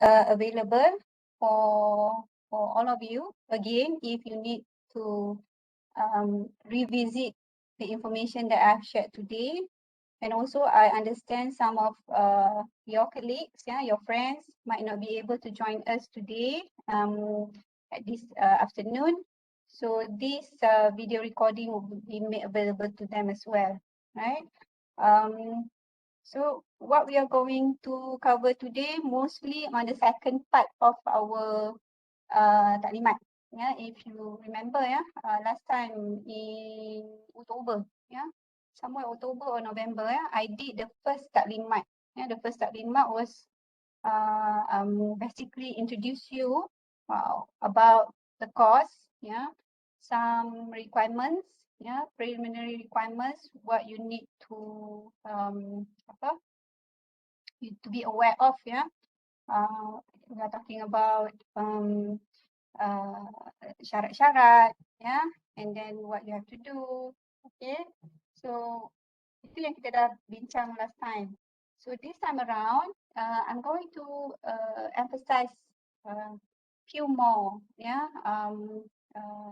available for all of you. Again, if you need to revisit the information that I've shared today. And also, I understand some of your colleagues, your friends might not be able to join us today at this afternoon. So this video recording will be made available to them as well, right? So what we are going to cover today, mostly on the second part of our taklimat. Yeah, if you remember, last time in October, somewhere October or November, I did the first taklimat. The first taklimat was basically introduce you about the course, some requirements, preliminary requirements, what you need to be aware of, we are talking about syarat-syarat, and then what you have to do. Okay, so itu yang kita dah bincang last time. So this time around, I'm going to emphasize few more,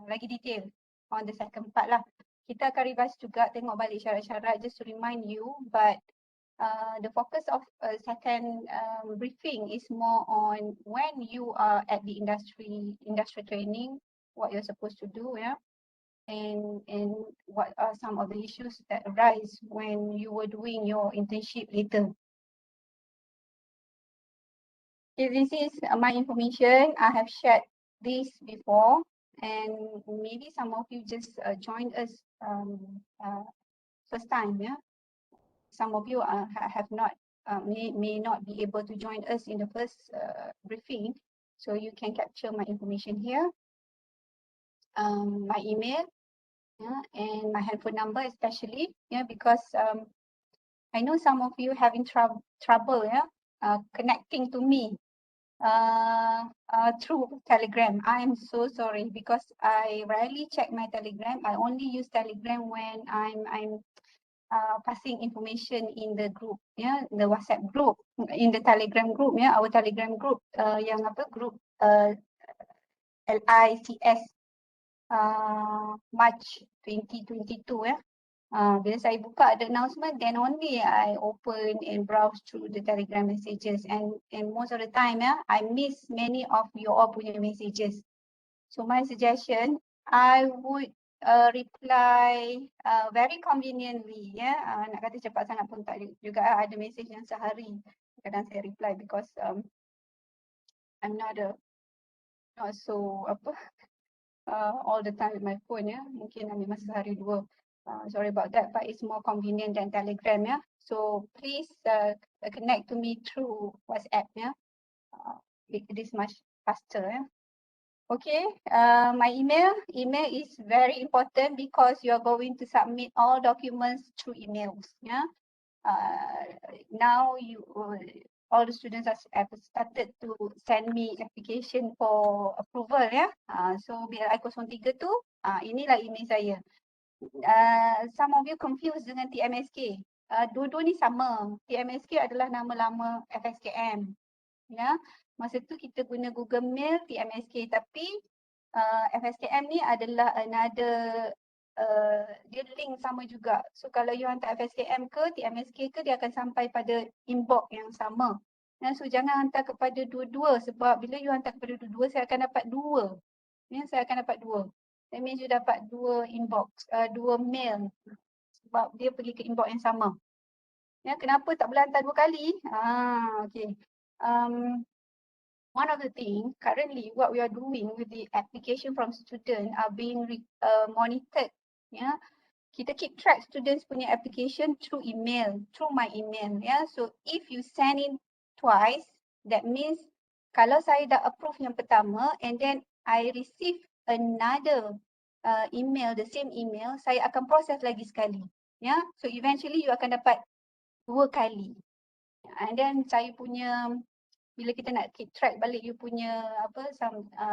lagi detail on the second part lah. Kita akan revise juga, tengok balik syarat-syarat just to remind you, but the focus of second briefing is more on when you are at the industry training, what you're supposed to do, and what are some of the issues that arise when you were doing your internship later. Okay, this is my information. I have shared this before, and maybe some of you just joined us first time, Some of you have not, may not be able to join us in the first briefing, so you can capture my information here, my email, and my handphone number especially, because I know some of you having trouble, connecting to me through Telegram. I am so sorry because I rarely check my Telegram. I only use Telegram when I'm passing information in the group, the WhatsApp group, in the Telegram group, our Telegram group, yang apa group LICS March 2022, bila saya buka the announcement, then only I open and browse through the Telegram messages, and most of the time, I miss many of your punya messages. So my suggestion, I would reply very conveniently, nak kata cepat sangat pun tak juga, ada message yang sehari kadang saya reply because I'm not so all the time with my phone, mungkin ambil masa sehari dua. Sorry about that, but it's more convenient than Telegram, So please connect to me through WhatsApp, it is much faster, Okay, my email is very important because you are going to submit all documents through emails, now all the students have started to send me application for approval, so biar I03 tu, inilah email saya. Some of you confused dengan TMSK. Dua-dua ni sama. TMSK adalah nama lama FSKM. Masa tu kita guna Google Mail TMSK, tapi FSKM ni adalah another, dia link sama juga. So kalau you hantar FSKM ke TMSK ke, dia akan sampai pada inbox yang sama. So jangan hantar kepada dua-dua, sebab bila you hantar kepada dua-dua, saya akan dapat dua. Saya akan dapat dua. That means you dapat dua inbox, dua mail, sebab dia pergi ke inbox yang sama. Kenapa tak boleh hantar dua kali? Okay. One of the things currently what we are doing with the application from student are being monitored. Kita keep track students punya application through email, through my email. So if you send in twice, that means kalau saya dah approve yang pertama and then I receive another email, the same email, saya akan proses lagi sekali. So eventually you akan dapat dua kali. And then saya punya, bila kita nak keep track balik you punya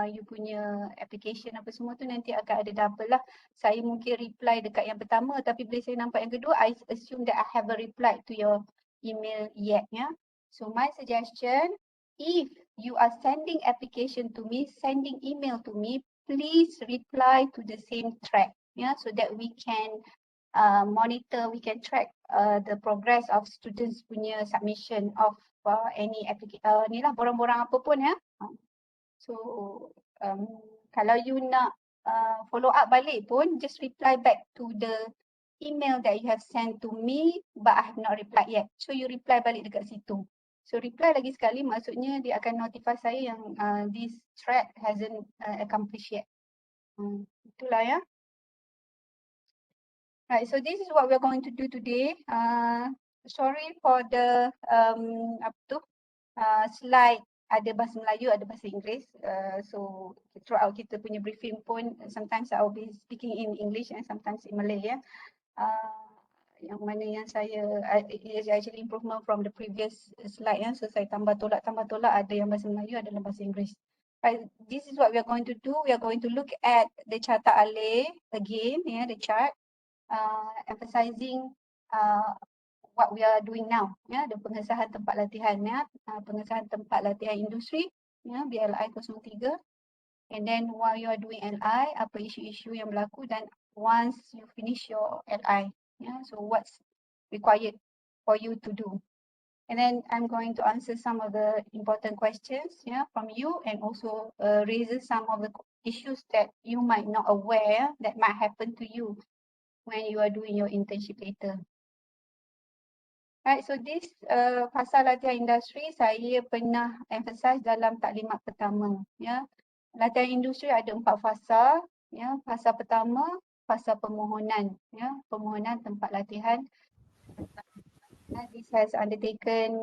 you punya application apa semua tu, nanti akan ada double lah. Saya mungkin reply dekat yang pertama, tapi bila saya nampak yang kedua, I assume that I haven't replied to your email yet, So my suggestion, if you are sending application to me, sending email to me, please reply to the same track, so that we can monitor, we can track the progress of students punya submission of any application, ni lah borang-borang apa pun ya. So kalau you nak follow up balik pun, just reply back to the email that you have sent to me but I have not replied yet. So you reply balik dekat situ. So reply lagi sekali maksudnya dia akan notify saya yang this thread hasn't accomplished yet. Itulah ya. Right, so this is what we're going to do today. Sorry for the slide ada bahasa Melayu, ada bahasa Inggeris. So throughout kita punya briefing pun sometimes I will be speaking in English and sometimes in Malay ya. Yang mana yang saya is actually improvement from the previous slide ya. So saya tambah tolak ada yang bahasa Melayu, ada dalam bahasa Inggeris. Right, this is what we are going to do. We are going to look at the carta alih again, the chart, emphasizing what we are doing now, the pengesahan tempat latihan, pengesahan tempat latihan industri, BLI 03. And then while you are doing LI, apa isu-isu yang berlaku, dan once you finish your LI, so what's required for you to do. And then I'm going to answer some of the important questions from you, and also raises some of the issues that you might not aware that might happen to you when you are doing your internship later. Right, so this fasa latihan industri saya pernah emphasize dalam taklimat pertama. Latihan industri ada 4 fasa. Fasa pertama, fasa permohonan. Permohonan tempat latihan. This has undertaken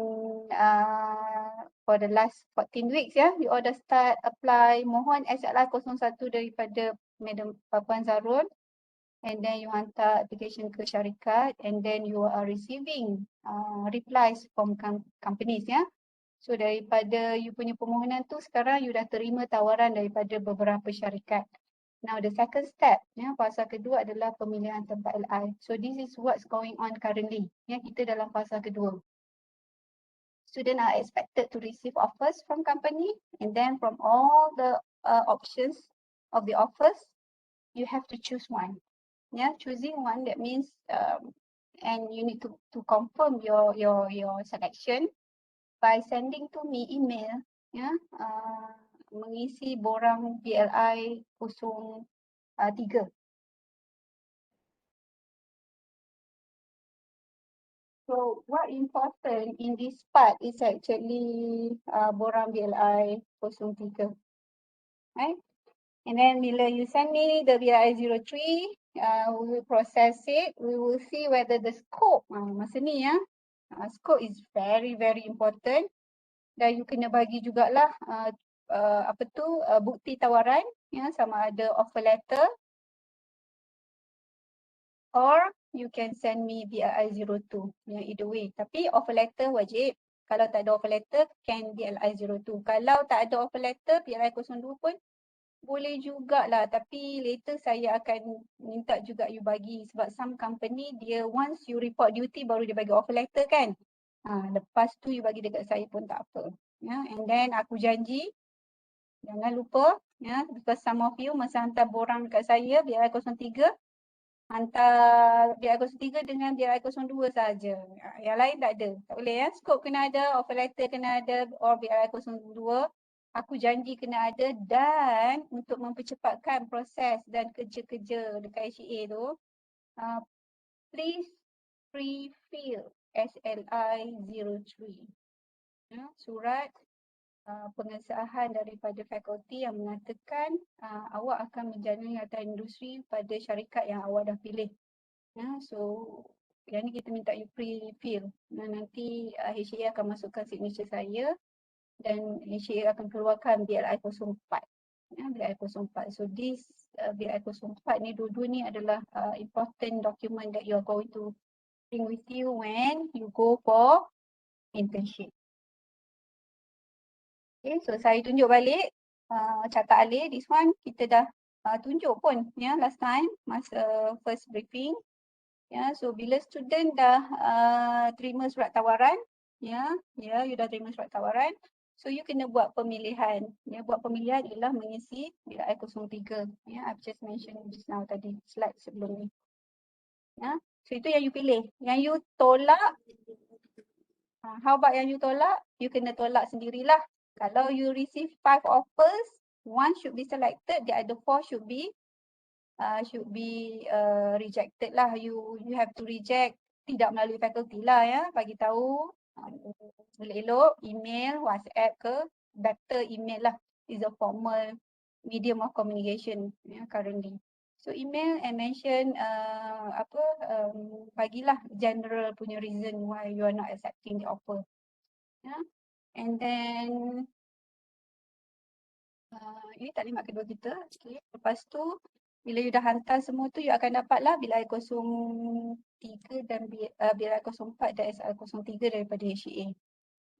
for the last 14 weeks. You all dah start apply mohon SLI 01 daripada Madam Puan Zarul. And then you hantar application ke syarikat, and then you are receiving replies from companies So daripada you punya permohonan tu, sekarang you dah terima tawaran daripada beberapa syarikat. Now the second step, fasa kedua adalah pemilihan tempat LI. So this is what's going on currently. Kita dalam fasa kedua. Students are expected to receive offers from company, and then from all the options of the offers, you have to choose one. Choosing one, that means and you need to confirm your selection by sending to me email mengisi borang BLI 03. So what important in this part is actually borang BLI 03, right? And then bila you send me the BLI 03, we will process it. We will see whether the scope, masa ni scope is very important. Dan you kena bagi jugalah bukti tawaran, sama ada offer letter, or you can send me BLI 02, either way. Tapi offer letter wajib. Kalau tak ada offer letter, can BLI 02. Kalau tak ada offer letter, BLI 02 pun boleh jugalah, tapi later saya akan minta juga you bagi, sebab some company dia once you report duty baru dia bagi offer letter kan. Lepas tu you bagi dekat saya pun tak apa. And then aku janji jangan lupa because some of you masa hantar borang dekat saya BLI 03, hantar BLI 03 dengan BLI 02 saja. Yang lain tak ada. Tak boleh scope kena ada, offer letter kena ada, or BLI 02. Aku janji kena ada, dan untuk mempercepatkan proses dan kerja-kerja dekat HCA tu, please pre-fill SLI 03. Surat pengesahan daripada fakulti yang mengatakan awak akan menjalani latihan industri pada syarikat yang awak dah pilih. So yang ni kita minta you pre-fill. Nanti HCA akan masukkan signature saya, dan HCA akan keluarkan BLI 04. BLI 04. So this BLI 04 ni, dua-dua ni adalah important document that you are going to bring with you when you go for internship. Okay, so saya tunjuk balik carta alih. This one kita dah tunjuk pun last time masa first briefing. So bila student dah terima surat tawaran, you dah terima surat tawaran. So you kena buat pemilihan. Ya, buat pemilihan ialah mengisi bilik air 03. Ya, I've just mentioned just now tadi, slide sebelum ni. Ya, so itu yang you pilih. Yang you tolak, how about yang you tolak? You kena tolak sendirilah. Kalau you receive 5 offers, 1 should be selected, the other 4 should be rejected lah. You have to reject, tidak melalui faculty lah ya, bagi tahu. Elok-elok email, WhatsApp ke, better email lah, is a formal medium of communication currently. So email and mention bagilah general punya reason why you are not accepting the offer. And then ini taklimat kedua kita. Okay. Lepas tu bila you dah hantar semua tu, you akan dapatlah bilik air 03 dan bilik air 04 dan SR03 daripada HCA.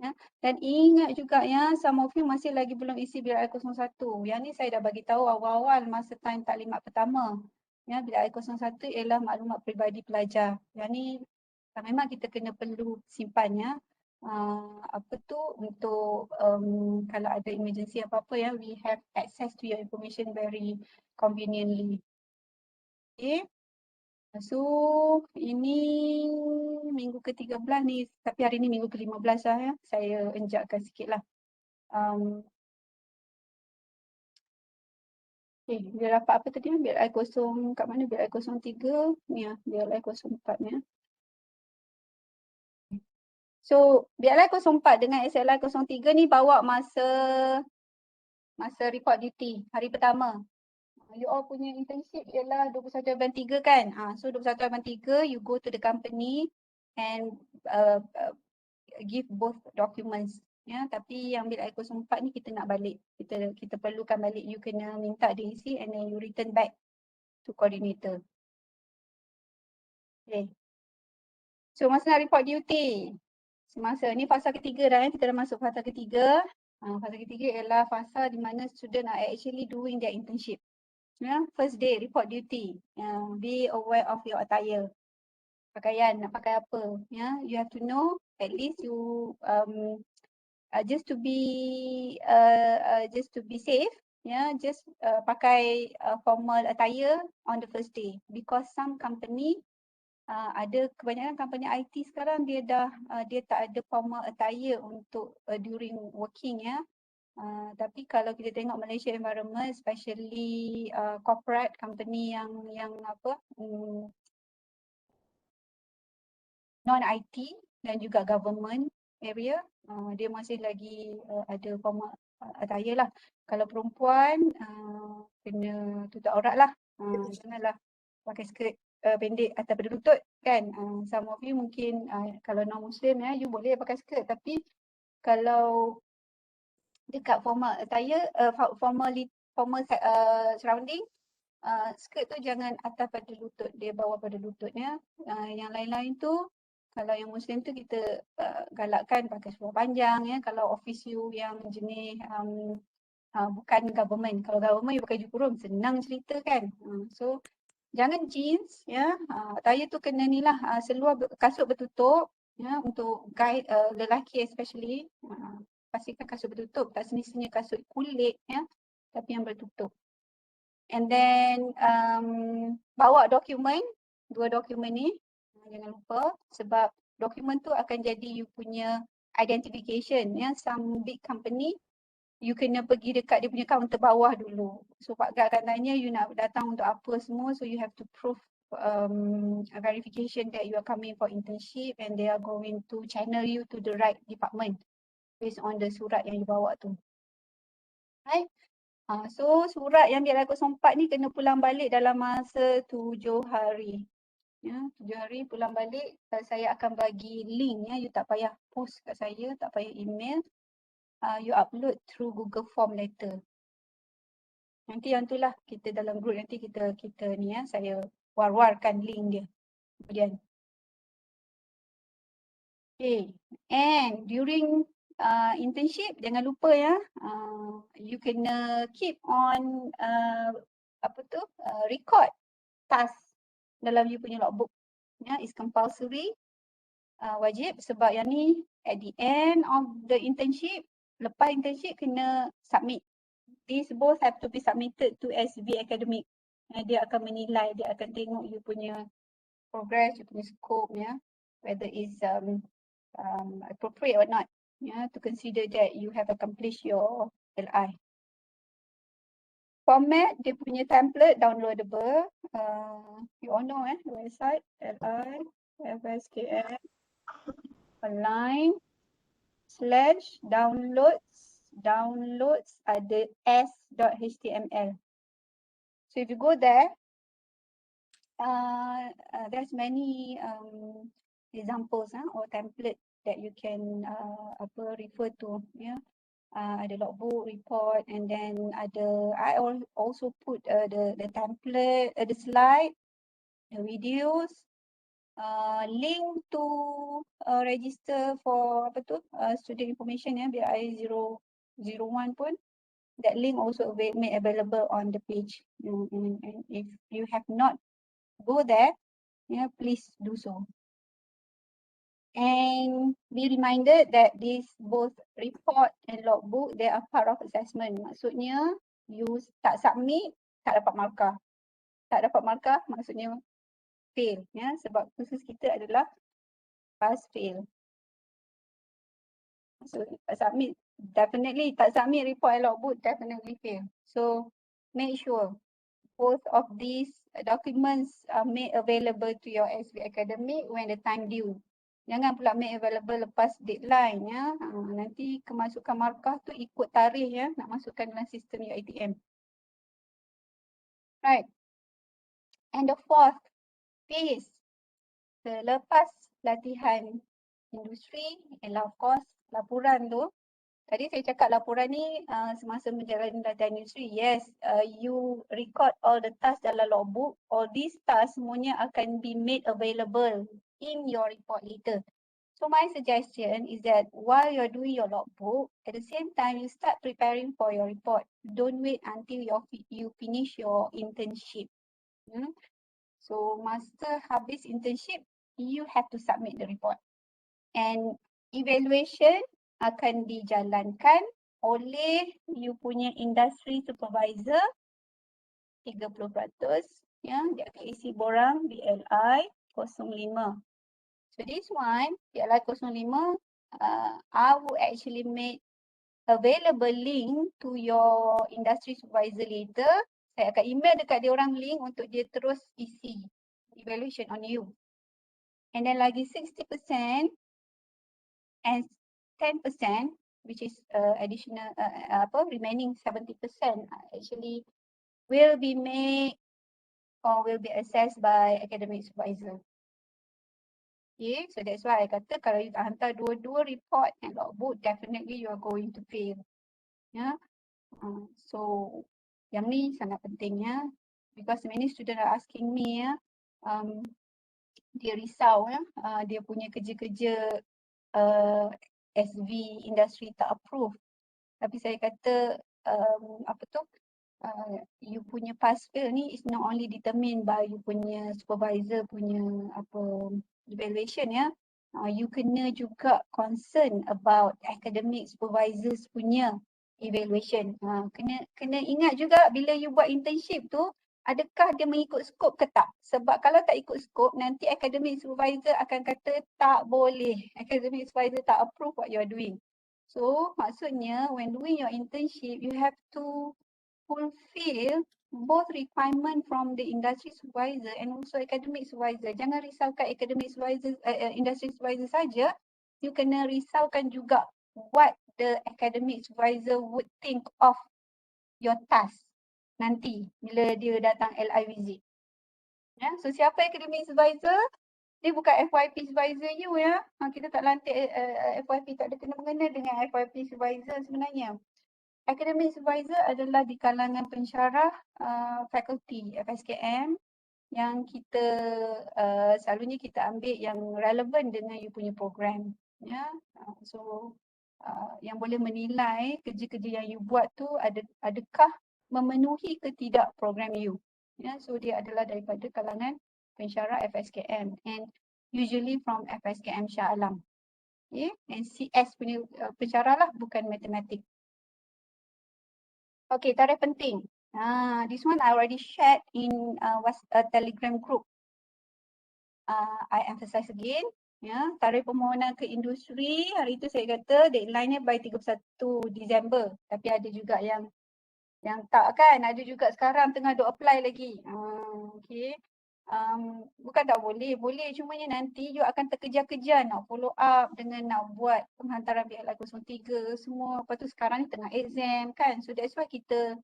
Ya. Dan ingat juga ya, some of you masih lagi belum isi bilik air 01. Yang ni saya dah bagi tahu awal-awal masa time taklimat pertama. Ya, bilik air 01 ialah maklumat peribadi pelajar. Yang ni memang kita kena perlu simpan ya. Apa tu untuk kalau ada emergency apa-apa ya, we have access to your information very conveniently. Okay. So ini minggu ke-13 ni, tapi hari ni minggu ke-15 lah ya. Saya enjakkan sikit lah. Okay, dia dapat apa tadi? Biar air kosong kat mana? Biar air 03 ni ya, biar air 04 ni ya. So biar air 04 dengan SLI 03 ni bawa masa report duty hari pertama. You all punya internship ialah 21/3 kan? So 21/3 you go to the company and give both documents. Ya, tapi yang bilik air 04 ni kita nak balik. Kita perlukan balik. You kena minta dia isi and then you return back to coordinator. Okay. So masa nak report duty. Semasa ni fasa ketiga dah ya. Kita dah masuk fasa ketiga. Fasa ketiga ialah fasa di mana student are actually doing their internship. First day report duty. Be aware of your attire. Pakaian, nak pakai apa. You have to know, at least you just to be safe. Just pakai formal attire on the first day. Because some company, ada kebanyakan company IT sekarang dia tak ada formal attire untuk during working ya. Tapi kalau kita tengok Malaysia environment, especially corporate company yang non-IT dan juga government area, dia masih lagi ada formal attire lah. Kalau perempuan kena tutup aurat lah, janganlah pakai skirt pendek atas pada lutut kan. Some of you mungkin kalau non-Muslim you boleh pakai skirt, tapi kalau dekat formal attire, formal surrounding, skirt tu jangan atas pada lutut, dia bawah pada lutut ya. Yang lain-lain tu, kalau yang Muslim tu kita galakkan pakai seluar panjang ya. Kalau office you yang jenis bukan government, kalau government you pakai baju kurung, senang cerita kan. So jangan jeans ya. Attire tu kena ni lah, seluar kasut bertutup ya, untuk guide lelaki especially. Pastikan kasut bertutup, tak semestinya kasut kulit ya, tapi yang bertutup. And then bawa dokumen, 2 dokumen ni, jangan lupa, sebab dokumen tu akan jadi you punya identification ya. Some big company, you kena pergi dekat dia punya kaunter bawah dulu. So Pak Gad akan tanya you nak datang untuk apa semua, so you have to prove a verification that you are coming for internship and they are going to channel you to the right department based on the surat yang you bawa tu. Right? So surat yang bilik air 04 ni kena pulang balik dalam masa 7 hari. Ya, 7 hari pulang balik. Saya akan bagi link ya. You tak payah post kat saya, tak payah email. You upload through Google Form later. Nanti yang tu lah kita dalam group nanti kita ni ya, saya war-warkan link dia. Kemudian. Okay. And during internship, jangan lupa ya, you kena keep on record task dalam you punya logbook. Ya, is compulsory, wajib, sebab yang ni at the end of the internship, lepas internship kena submit. These both have to be submitted to SV Academic. Dia akan menilai, dia akan tengok you punya progress, you punya scope, whether it's appropriate or not, to consider that you have accomplished your LI. Format, dia punya template downloadable. You all know the website, LI, FSKM, online, /downloads ada s.html. So if you go there, there's many examples or template that you can refer to. Ada logbook, report, and then I also put the template, the slide, the videos, link to register for student information BI 001 pun. That link also made available on the page. And if you have not go there, please do so. And be reminded that these both report and logbook, they are part of assessment. Maksudnya, you tak submit, tak dapat markah. Tak dapat markah, maksudnya fail. Sebab khusus kita adalah pass fail. So, tak submit, definitely tak submit report and logbook, definitely fail. So, make sure both of these documents are made available to your SV Academic when the time due. Jangan pula make available lepas deadline nanti kemasukan markah tu ikut tarikh nak masukkan dalam sistem UiTM. Right. And the fourth phase, selepas latihan industri ialah of course laporan tu. Tadi saya cakap laporan ni semasa menjalani latihan industri. Yes, you record all the tasks dalam logbook. All these tasks semuanya akan be made available in your report later. So my suggestion is that while you're doing your logbook, at the same time you start preparing for your report. Don't wait until you finish your internship. So masa habis internship, you have to submit the report. And evaluation akan dijalankan oleh you punya industry supervisor 30%, dia akan isi borang BLI 05. So this one, BLI 05, I will actually make available link to your industry supervisor later. Saya akan email dekat dia orang link untuk dia terus isi evaluation on you. And then lagi 60% and 10%, which is additional remaining 70% actually will be made or will be assessed by academic supervisor. Okay, so that's why I kata kalau you tak hantar dua-dua report and logbook, definitely you are going to fail. So yang ni sangat penting because many students are asking me dia risau dia punya kerja-kerja SV industry tak approve. Tapi saya kata you punya pass fail ni is not only determined by you punya supervisor punya evaluation you kena juga concern about academic supervisors punya evaluation. Kena ingat juga bila you buat internship tu, adakah dia mengikut skop ke tak? Sebab kalau tak ikut skop, nanti academic supervisor akan kata tak boleh. Academic supervisor tak approve what you are doing. So, maksudnya when doing your internship, you have to fulfill both requirement from the industry supervisor and also academic supervisor. Jangan risaukan academic supervisor, industry supervisor saja. You kena risaukan juga what the academic supervisor would think of your task nanti bila dia datang LI visit. So siapa academic supervisor? Dia bukan FYP supervisor you kita tak lantik FYP, tak ada kena-mengena dengan FYP supervisor sebenarnya. Academic supervisor adalah di kalangan pensyarah fakulti FSKM yang kita selalunya kita ambil yang relevan dengan you punya program. So yang boleh menilai kerja-kerja yang you buat tu adakah memenuhi ke tidak program you. So dia adalah daripada kalangan pensyarah FSKM and usually from FSKM Shah Alam. Okay, and CS punya pencara lah, bukan matematik. Okay, tarikh penting. This one I already shared in Telegram group. I emphasize again. Ya, tarikh permohonan ke industri hari itu saya kata deadline-nya by 31 Disember. Tapi ada juga yang tak kan, ada juga sekarang tengah duk apply lagi. Okay. Bukan tak boleh, boleh, cumanya nanti you akan terkejar-kejar nak follow up dengan nak buat penghantaran BLI 03 semua. Lepas tu sekarang ni tengah exam kan. So that's why kita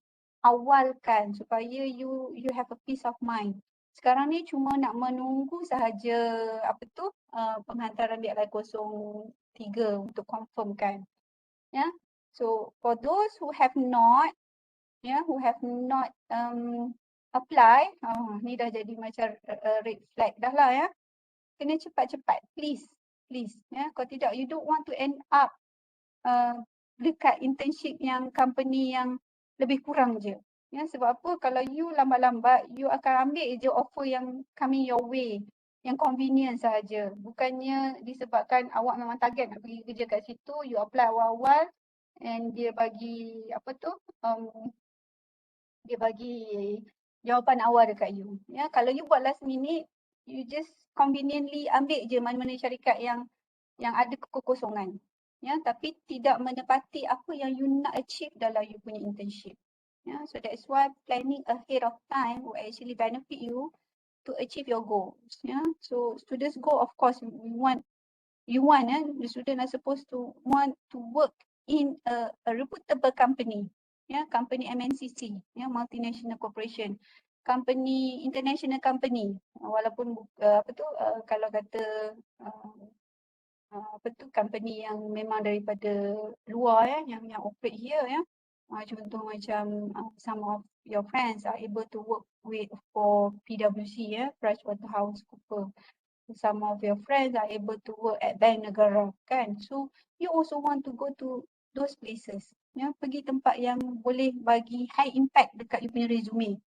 awalkan supaya you have a peace of mind. Sekarang ni cuma nak menunggu sahaja penghantaran BLI 03 untuk confirmkan. Ya. So for those who have not apply, ni dah jadi macam red flag dah lah ya. Kena cepat-cepat, please. Ya, kalau tidak you don't want to end up dekat internship yang company yang lebih kurang je. Ya, sebab apa? Kalau you lambat-lambat, you akan ambil je offer yang coming your way, yang convenient sahaja. Bukannya disebabkan awak memang target nak pergi kerja kat situ, you apply awal-awal and dia bagi dia bagi jawapan awal dekat you. Ya, kalau you buat last minute, you just conveniently ambil je mana-mana syarikat yang ada kekosongan. Ya, tapi tidak menepati apa yang you nak achieve dalam you punya internship. Ya, so that's why planning ahead of time will actually benefit you to achieve your goals. Ya, so students goal of course the student are supposed to want to work in a reputable company. Ya, company MNCC, ya, multinational corporation, company, international company, walaupun kalau kata company yang memang daripada luar ya, yang operate here ya. Contoh macam some of your friends are able to work with for PwC ya, PricewaterhouseCoopers. Some of your friends are able to work at Bank Negara kan. So you also want to go to those places. Ya, pergi tempat yang boleh bagi high impact dekat you punya resume.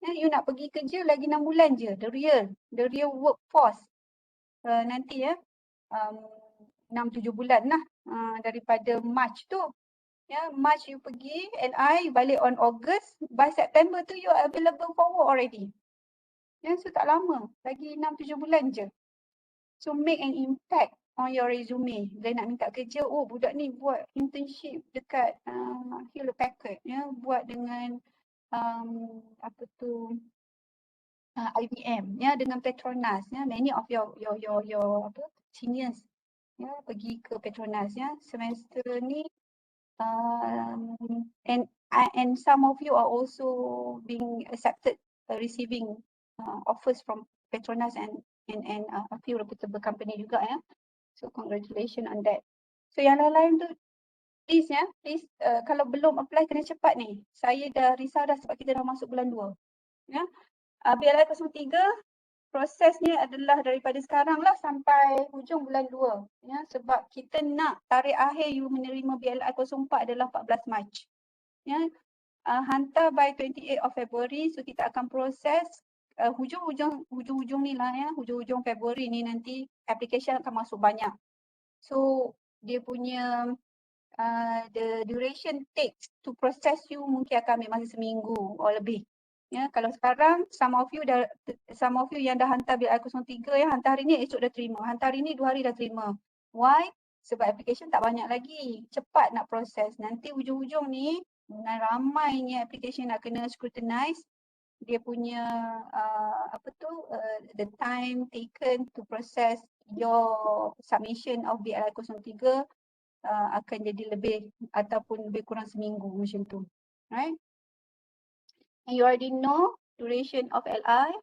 Ya, you nak pergi kerja lagi 6 bulan je, the real workforce. Nanti ya, 6-7 bulan lah daripada March tu. Ya, March you pergi and I balik on August, by September tu you are available for work already. Ya, so tak lama, lagi 6-7 bulan je. So make an impact on your resume. Bila nak minta kerja, oh budak ni buat internship dekat Hewlett Packard, ya, buat dengan IBM, ya, dengan Petronas, ya, many of your seniors, ya, pergi ke Petronas, ya, semester ni, and some of you are also being accepted, receiving offers from Petronas and a few reputable company juga ya. So congratulations on that. So yang lain-lain tu please ya, kalau belum apply kena cepat ni. Saya dah risau dah sebab kita dah masuk bulan 2. Ya. BLI 03 prosesnya adalah daripada sekarang lah sampai hujung bulan 2. Ya, sebab kita nak tarikh akhir you menerima BLI 04 adalah 14 Mac. Ya. Hantar by 28 of February, so kita akan proses hujung-hujung ni lah ya, hujung-hujung February ni nanti application akan masuk banyak. So dia punya the duration takes to process you mungkin akan ambil masa seminggu or lebih. Ya, kalau sekarang some of you yang dah hantar BLI 03 ya, hantar hari ni esok dah terima. Hantar hari ni 2 hari dah terima. Why? Sebab application tak banyak lagi. Cepat nak proses. Nanti hujung-hujung ni dengan ramainya application nak kena scrutinize, dia punya the time taken to process your submission of BLI 03 akan jadi lebih ataupun lebih kurang seminggu macam tu. Right? And you already know duration of LI,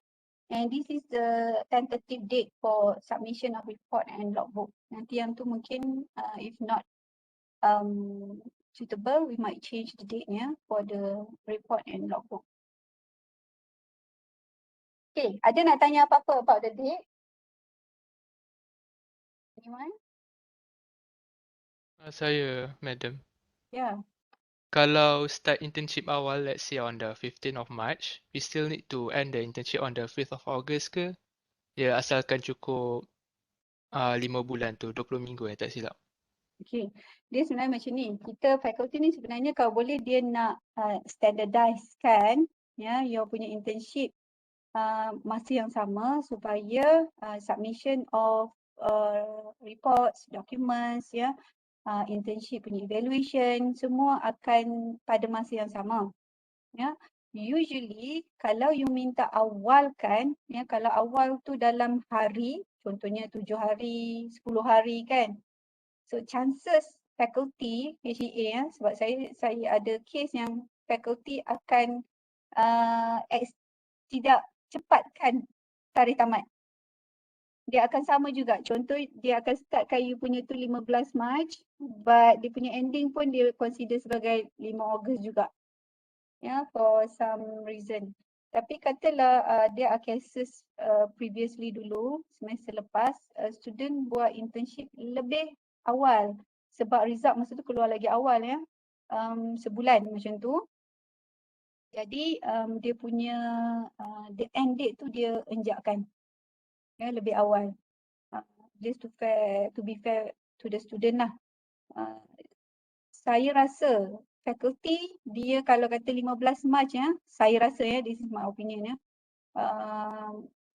and this is the tentative date for submission of report and logbook. Nanti yang tu mungkin if not suitable, we might change the date ya for the report and logbook. Okay, ada nak tanya apa-apa about the date? Anyone? Saya, Madam. Yeah. Kalau start internship awal, let's say on the 15th of March, we still need to end the internship on the 5th of August ke? Ya, asalkan cukup 5 bulan tu, 20 minggu tak silap. Okay, dia sebenarnya macam ni. Kita faculty ni sebenarnya kalau boleh dia nak standardizekan ya your punya internship masa yang sama supaya submission of reports, documents ya, internship punya evaluation semua akan pada masa yang sama. Ya, usually kalau you minta awalkan ya, kalau awal tu dalam hari, contohnya 7 hari, 10 hari kan. So chances faculty HEA ya, sebab saya ada case yang faculty akan tidak cepatkan tarikh tamat. Dia akan sama juga. Contoh dia akan startkan you punya tu 15 Mac, but dia punya ending pun dia consider sebagai 5 Ogos juga. Ya, for some reason. Tapi katalah dia are cases previously dulu, semester lepas, student buat internship lebih awal. Sebab result masa tu keluar lagi awal ya. Sebulan macam tu. Jadi dia punya the end date tu dia enjakkan. Ya, lebih awal. Just to be fair to the student lah. Saya rasa faculty dia kalau kata 15 Mac ya, saya rasa ya, this is my opinion ya.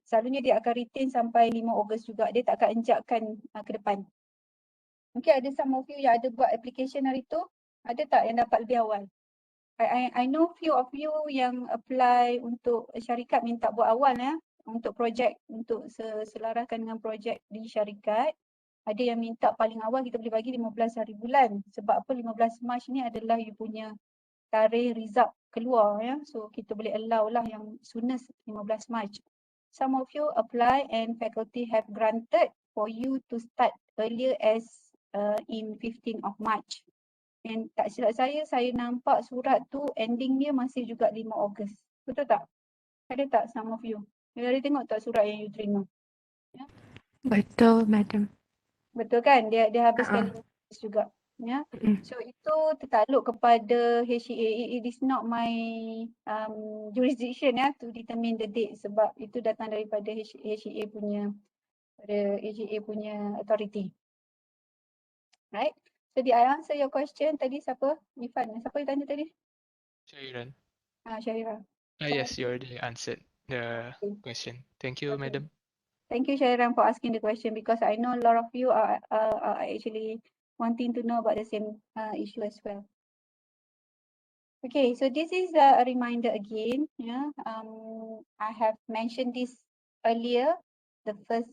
Selalunya dia akan retain sampai 5 Ogos juga. Dia tak akan enjakkan ke depan. Mungkin ada some of you yang ada buat application hari tu, ada tak yang dapat lebih awal? I know few of you yang apply untuk syarikat minta buat awal ya, untuk projek, untuk selaraskan dengan projek di syarikat. Ada yang minta paling awal kita boleh bagi 15 hari bulan. Sebab apa 15 Mac ni adalah you punya tarikh result keluar ya. So kita boleh allow lah yang soonest 15 Mac. Some of you apply and faculty have granted for you to start earlier as in 15 of March. And tak silap saya nampak surat tu ending dia masih juga 5 Ogos. Betul tak? Ada tak some of you? You ada tengok tak surat yang you terima? Ya? Betul, Madam. Betul kan? Dia habiskan 5 Ha-ha. Ogos juga. Ya. Mm. So itu tertakluk kepada HEA. It is not my jurisdiction ya to determine the date sebab itu datang daripada HEA punya authority. Right? So did I answer your question tadi siapa? Ifan. Siapa yang tanya tadi? Syairan. Syahira. Yes, you already answered the question. Thank you, Okay. Madam. Thank you, Shairan, for asking the question because I know a lot of you are actually wanting to know about the same issue as well. Okay, so this is a reminder again. Yeah, I have mentioned this earlier, the first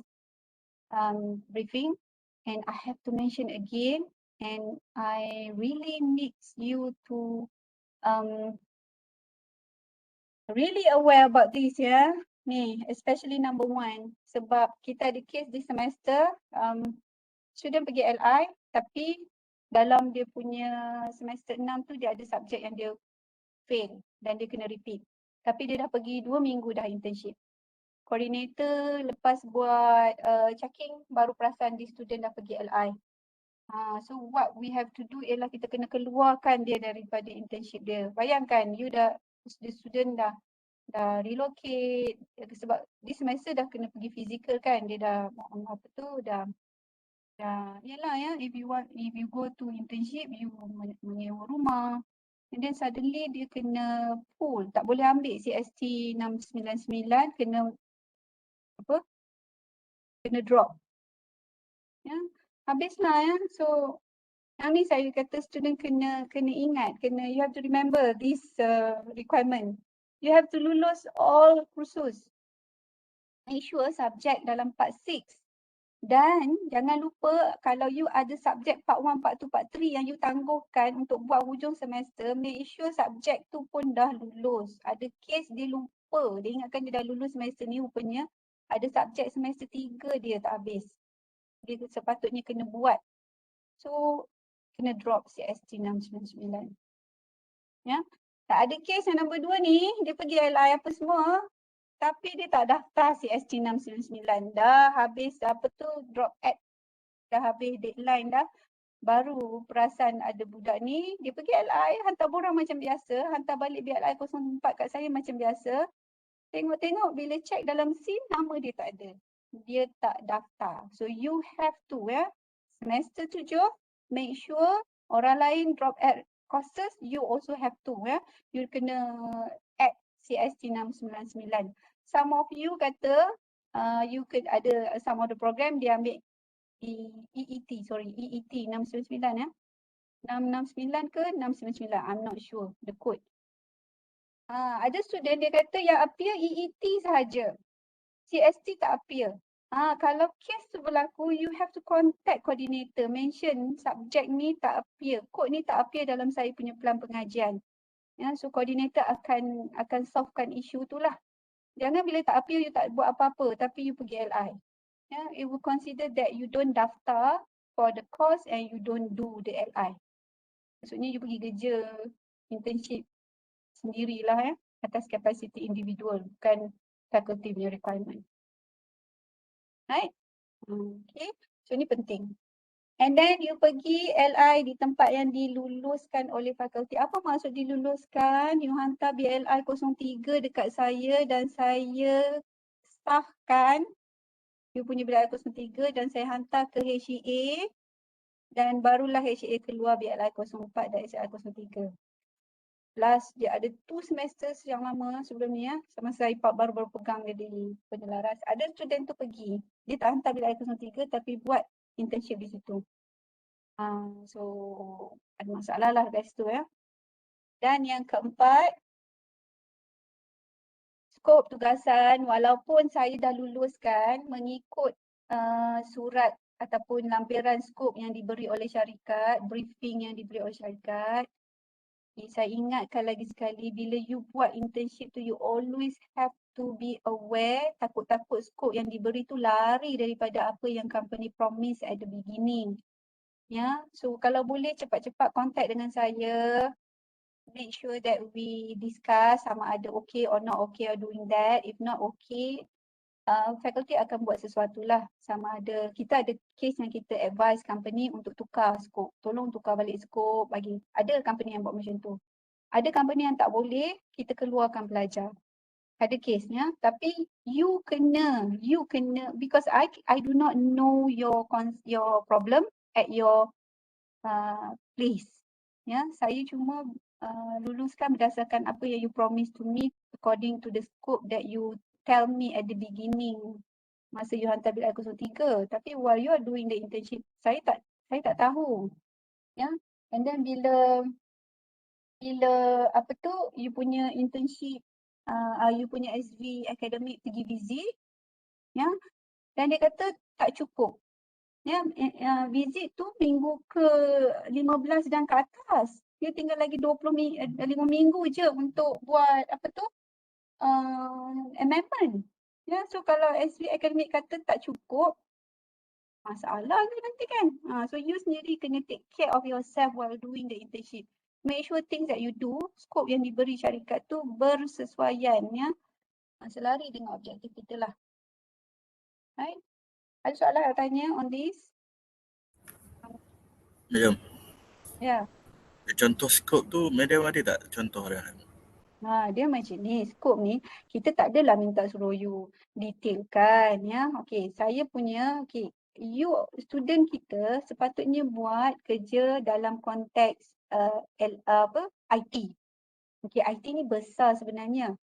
briefing, and I have to mention again. And I really need you to really aware about this ya. Ni, especially number 1. Sebab kita ada case this semester, student pergi LI tapi dalam dia punya semester 6 tu dia ada subjek yang dia fail dan dia kena repeat. Tapi dia dah pergi 2 minggu dah internship. Coordinator lepas buat checking baru perasan di student dah pergi LI. So what we have to do ialah kita kena keluarkan dia daripada internship dia. Bayangkan you dah, the student dah relocate sebab this semester dah kena pergi physical kan, dia dah apa tu dah yalah ya, if you go to internship you menyewa rumah and then suddenly dia kena pull, tak boleh ambil CST 699, kena apa, kena drop ya, habislah ya. So yang ni saya kata student kena ingat, you have to remember this requirement. You have to lulus all kursus, make sure subjek dalam part 6. Dan jangan lupa kalau you ada subjek part 1, part 2, part 3 yang you tangguhkan untuk buat hujung semester, make sure subjek tu pun dah lulus. Ada case dia lupa, dia ingatkan dia dah lulus semester ni, rupanya ada subjek semester 3 dia tak habis. Dia sepatutnya kena buat. So, kena drop CST 699. Ya. Tak ada case yang nombor 2 ni, dia pergi LI apa semua, tapi dia tak daftar CST 699. Dah habis apa tu, drop act. Dah habis deadline dah. Baru perasan ada budak ni, dia pergi LI, hantar borang macam biasa. Hantar balik BLI 04 kat saya macam biasa. Tengok-tengok bila check dalam SIM, nama dia tak ada. Dia tak daftar. So you have to ya, semester 7, make sure orang lain drop at courses, you also have to you kena add CST 699. Some of you kata you could ada some of the program dia ambil EET 699 669 ke 699, I'm not sure the code. Ada student dia kata yang appear EET sahaja, CST tak appear. Kalau kes tu berlaku, you have to contact coordinator, mention subjek ni tak appear, kod ni tak appear dalam saya punya plan pengajian. So coordinator akan solvekan isu tu lah. Jangan bila tak appear you tak buat apa-apa tapi you pergi LI. It will consider that you don't daftar for the course and you don't do the LI. Maksudnya you pergi kerja internship sendirilah atas capacity individual, bukan faculty punya requirement. Right? Okay. So ni penting. And then you pergi LI di tempat yang diluluskan oleh fakulti. Apa maksud diluluskan? You hantar BLI 03 dekat saya dan saya sahkan you punya BLI 03 dan saya hantar ke HEA dan barulah HEA keluar BLI 04 dan HEA 03. Plus dia ada 2 semester yang lama sebelum ni semasa IPAP baru pegang jadi penyelaras. Ada student tu pergi, dia tak hantar BLI 03 tapi buat internship di situ. So ada masalah lah kat situ Dan yang keempat, skop tugasan walaupun saya dah luluskan mengikut surat ataupun lampiran skop yang diberi oleh syarikat, briefing yang diberi oleh syarikat. Saya ingatkan lagi sekali, bila you buat internship tu, you always have to be aware, takut-takut skop yang diberi tu lari daripada apa yang company promise at the beginning. So kalau boleh cepat-cepat contact dengan saya, make sure that we discuss sama ada okay or not okay or doing that. If not okay, faculty akan buat sesuatu lah. Sama ada, kita ada case yang kita advise company untuk tukar skop. Tolong tukar balik skop bagi. Ada company yang buat macam tu. Ada company yang tak boleh, kita keluarkan pelajar. Ada case-nya, tapi you kena because I do not know your problem at your place. Saya cuma luluskan berdasarkan apa yang you promise to me according to the scope that you tell me at the beginning masa you hantar BLI 03. Tapi while you are doing the internship, saya tak tahu. And then bila you punya internship, you punya SV academic pergi visit, dan dia kata tak cukup. Visit tu minggu ke 15 dan ke atas. Dia tinggal lagi 5 minggu je untuk buat amendment. So kalau SV academic kata tak cukup, masalah je nanti kan. So you sendiri kena take care of yourself while doing the internship. Make sure things that you do, skop yang diberi syarikat tu bersesuaian selari dengan objektif kita lah. Right? Ada soalan nak tanya on this? Madam. Ya. Contoh skop tu, madam ada tak contoh dia? Dia macam ni, skop ni kita tak adalah minta suruh you detailkan Okey, saya punya student kita sepatutnya buat kerja dalam konteks IT. Okey, IT ni besar sebenarnya.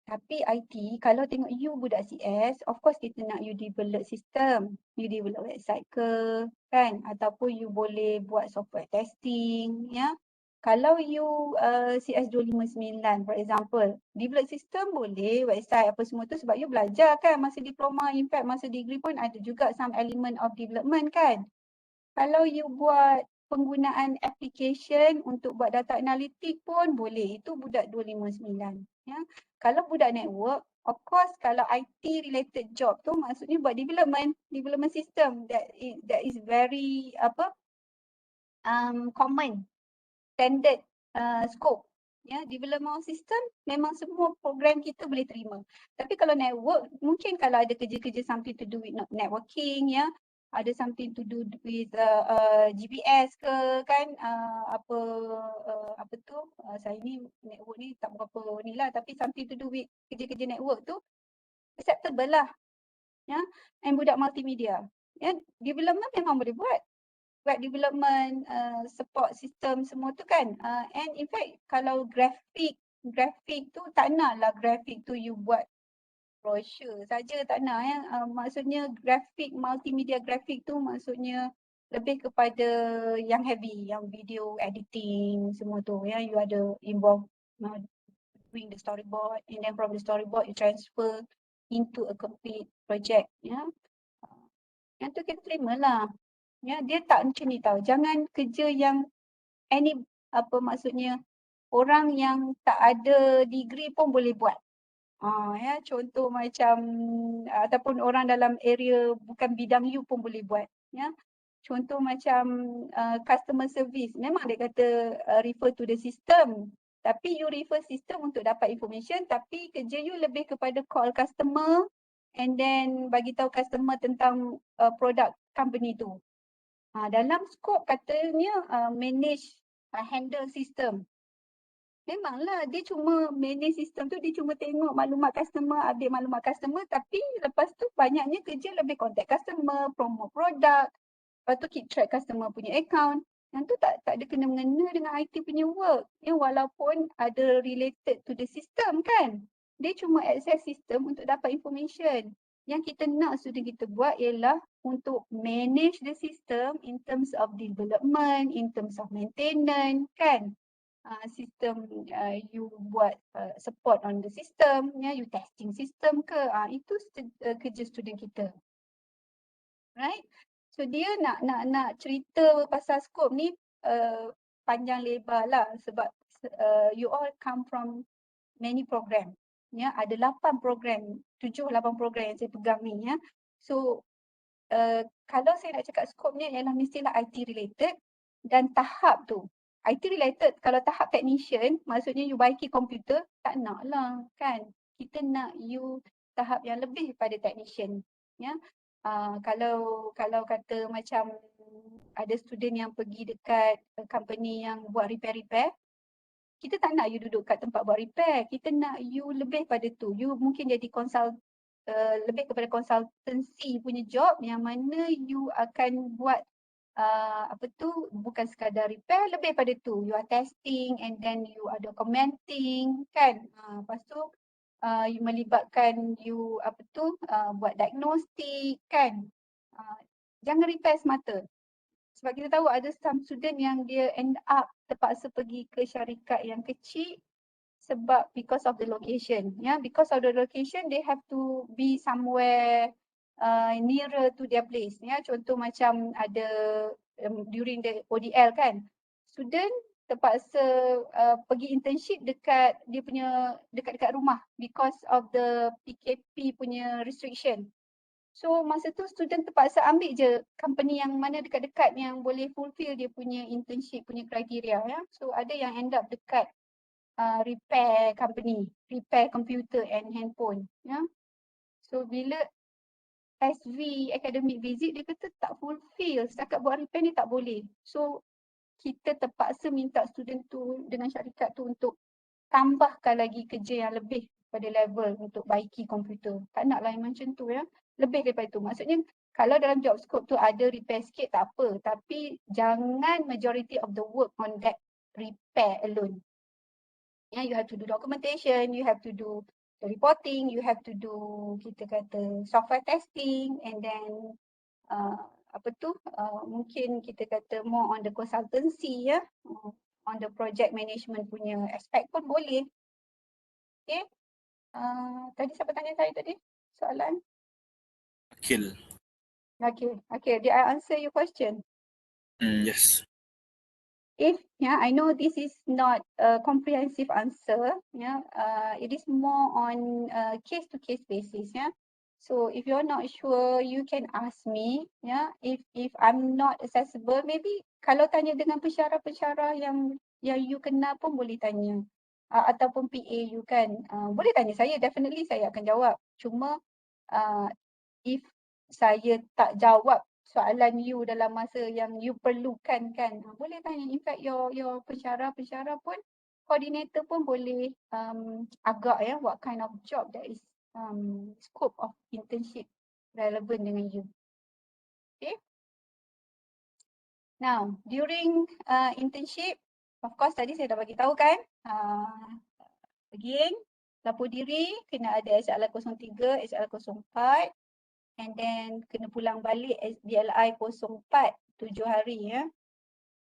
Tapi IT, kalau tengok you budak CS, of course kita nak you develop sistem. You develop website ke, kan? Ataupun you boleh buat software testing, Kalau you CS 259, for example, develop sistem boleh, website apa semua tu sebab you belajar kan masa diploma, in fact masa degree pun ada juga some element of development kan. Kalau you buat penggunaan application untuk buat data analitik pun boleh, itu budak 259. Kalau budak network, of course kalau IT related job tu maksudnya buat development system that is very common, standard scope. Development system memang semua program kita boleh terima. Tapi kalau network, mungkin kalau ada kerja-kerja something to do with networking, ada something to do with GPS ke kan, saya ni network ni tak berapa ni lah, tapi something to do with kerja-kerja network tu acceptable lah. And budak multimedia, development memang boleh buat. web development, support system semua tu kan. And in fact kalau grafik tu tak naklah grafik tu you buat brochure saja, tak nak ya. Maksudnya grafik, multimedia grafik tu maksudnya lebih kepada yang heavy, yang video editing semua tu ya. You ada involve doing the storyboard, and then from the storyboard you transfer into a complete project ya. Yang tu kita terima lah. Ya, dia tak macam ni tau. Jangan kerja yang apa maksudnya orang yang tak ada degree pun boleh buat. Ya, contoh macam ataupun orang dalam area bukan bidang you pun boleh buat. Ya, contoh macam customer service. Memang dia kata refer to the system. Tapi you refer system untuk dapat information, tapi kerja you lebih kepada call customer and then bagi tahu customer tentang produk company tu. Dalam skop katanya manage handle system. Memanglah dia cuma manage sistem tu, dia cuma tengok maklumat customer, update maklumat customer, tapi lepas tu banyaknya kerja lebih contact customer, promote produk, lepas tu keep track customer punya account. Yang tu tak ada kena-mengena dengan IT punya work. Ya, walaupun ada related to the system kan. Dia cuma access system untuk dapat information. Yang kita nak student kita buat ialah untuk manage the system in terms of development, in terms of maintenance kan. Sistem you buat support on the system, ya, you testing system ke, itu kerja student kita. Right? So dia nak cerita pasal scope ni panjang lebar lah sebab you all come from many program. Ya, ada 8 program, 7-8 program yang saya pegang ni ya. So kalau saya nak cakap scope ni ialah mestilah IT related dan tahap tu. IT related kalau tahap technician maksudnya you baiki komputer, tak nak lah kan. Kita nak you tahap yang lebih pada technician. Ya. Kalau kata macam ada student yang pergi dekat company yang buat repair, kita tak nak you duduk kat tempat buat repair. Kita nak you lebih pada tu. You mungkin jadi lebih kepada consultancy punya job yang mana you akan buat bukan sekadar repair, lebih pada tu. You are testing and then you ada commenting kan. Lepas tu you melibatkan you buat diagnostik kan. Jangan repair semata. Sebab kita tahu ada some student yang dia end up terpaksa pergi ke syarikat yang kecil sebab because of the location. Because of the location they have to be somewhere nearer to their place. Contoh macam ada during the ODL kan. Student terpaksa pergi internship dekat dia punya dekat rumah because of the PKP punya restriction. So masa tu student terpaksa ambil je company yang mana dekat-dekat yang boleh fulfill dia punya internship punya kriteria ya. So ada yang end up dekat repair company, repair computer and handphone ya. So bila SV academic visit dia kata tak fulfill, setakat buat repair ni tak boleh. So kita terpaksa minta student tu dengan syarikat tu untuk tambahkan lagi kerja yang lebih pada level untuk baiki komputer. Tak naklah yang macam tu ya. Lebih daripada itu. Maksudnya kalau dalam job scope tu ada repair sikit tak apa. Tapi jangan majority of the work on that repair alone. You have to do documentation, you have to do the reporting, you have to do kita kata software testing and then mungkin kita kata more on the consultancy ya. On the project management punya aspect pun boleh. Okay. Tadi siapa tanya saya tadi? Soalan? Akil. Okay. Did I answer your question? Yes. I know this is not a comprehensive answer. It is more on case-to-case basis. So if you're not sure, you can ask me. If I'm not accessible, maybe kalau tanya dengan pensyarah-pensyarah yang you kenal pun boleh tanya. Ataupun PA you kan. Boleh tanya saya, definitely saya akan jawab. Cuma if saya tak jawab soalan you dalam masa yang you perlukan kan, boleh tanya. In fact your pensyarah pun, coordinator pun boleh agak what kind of job that is scope of internship relevant dengan you. Okay. Now, during internship, of course tadi saya dah bagi tahu kan, again, lapor diri kena ada SLI 03, SLI 04, and then kena pulang balik SDLI 04 7 hari ya.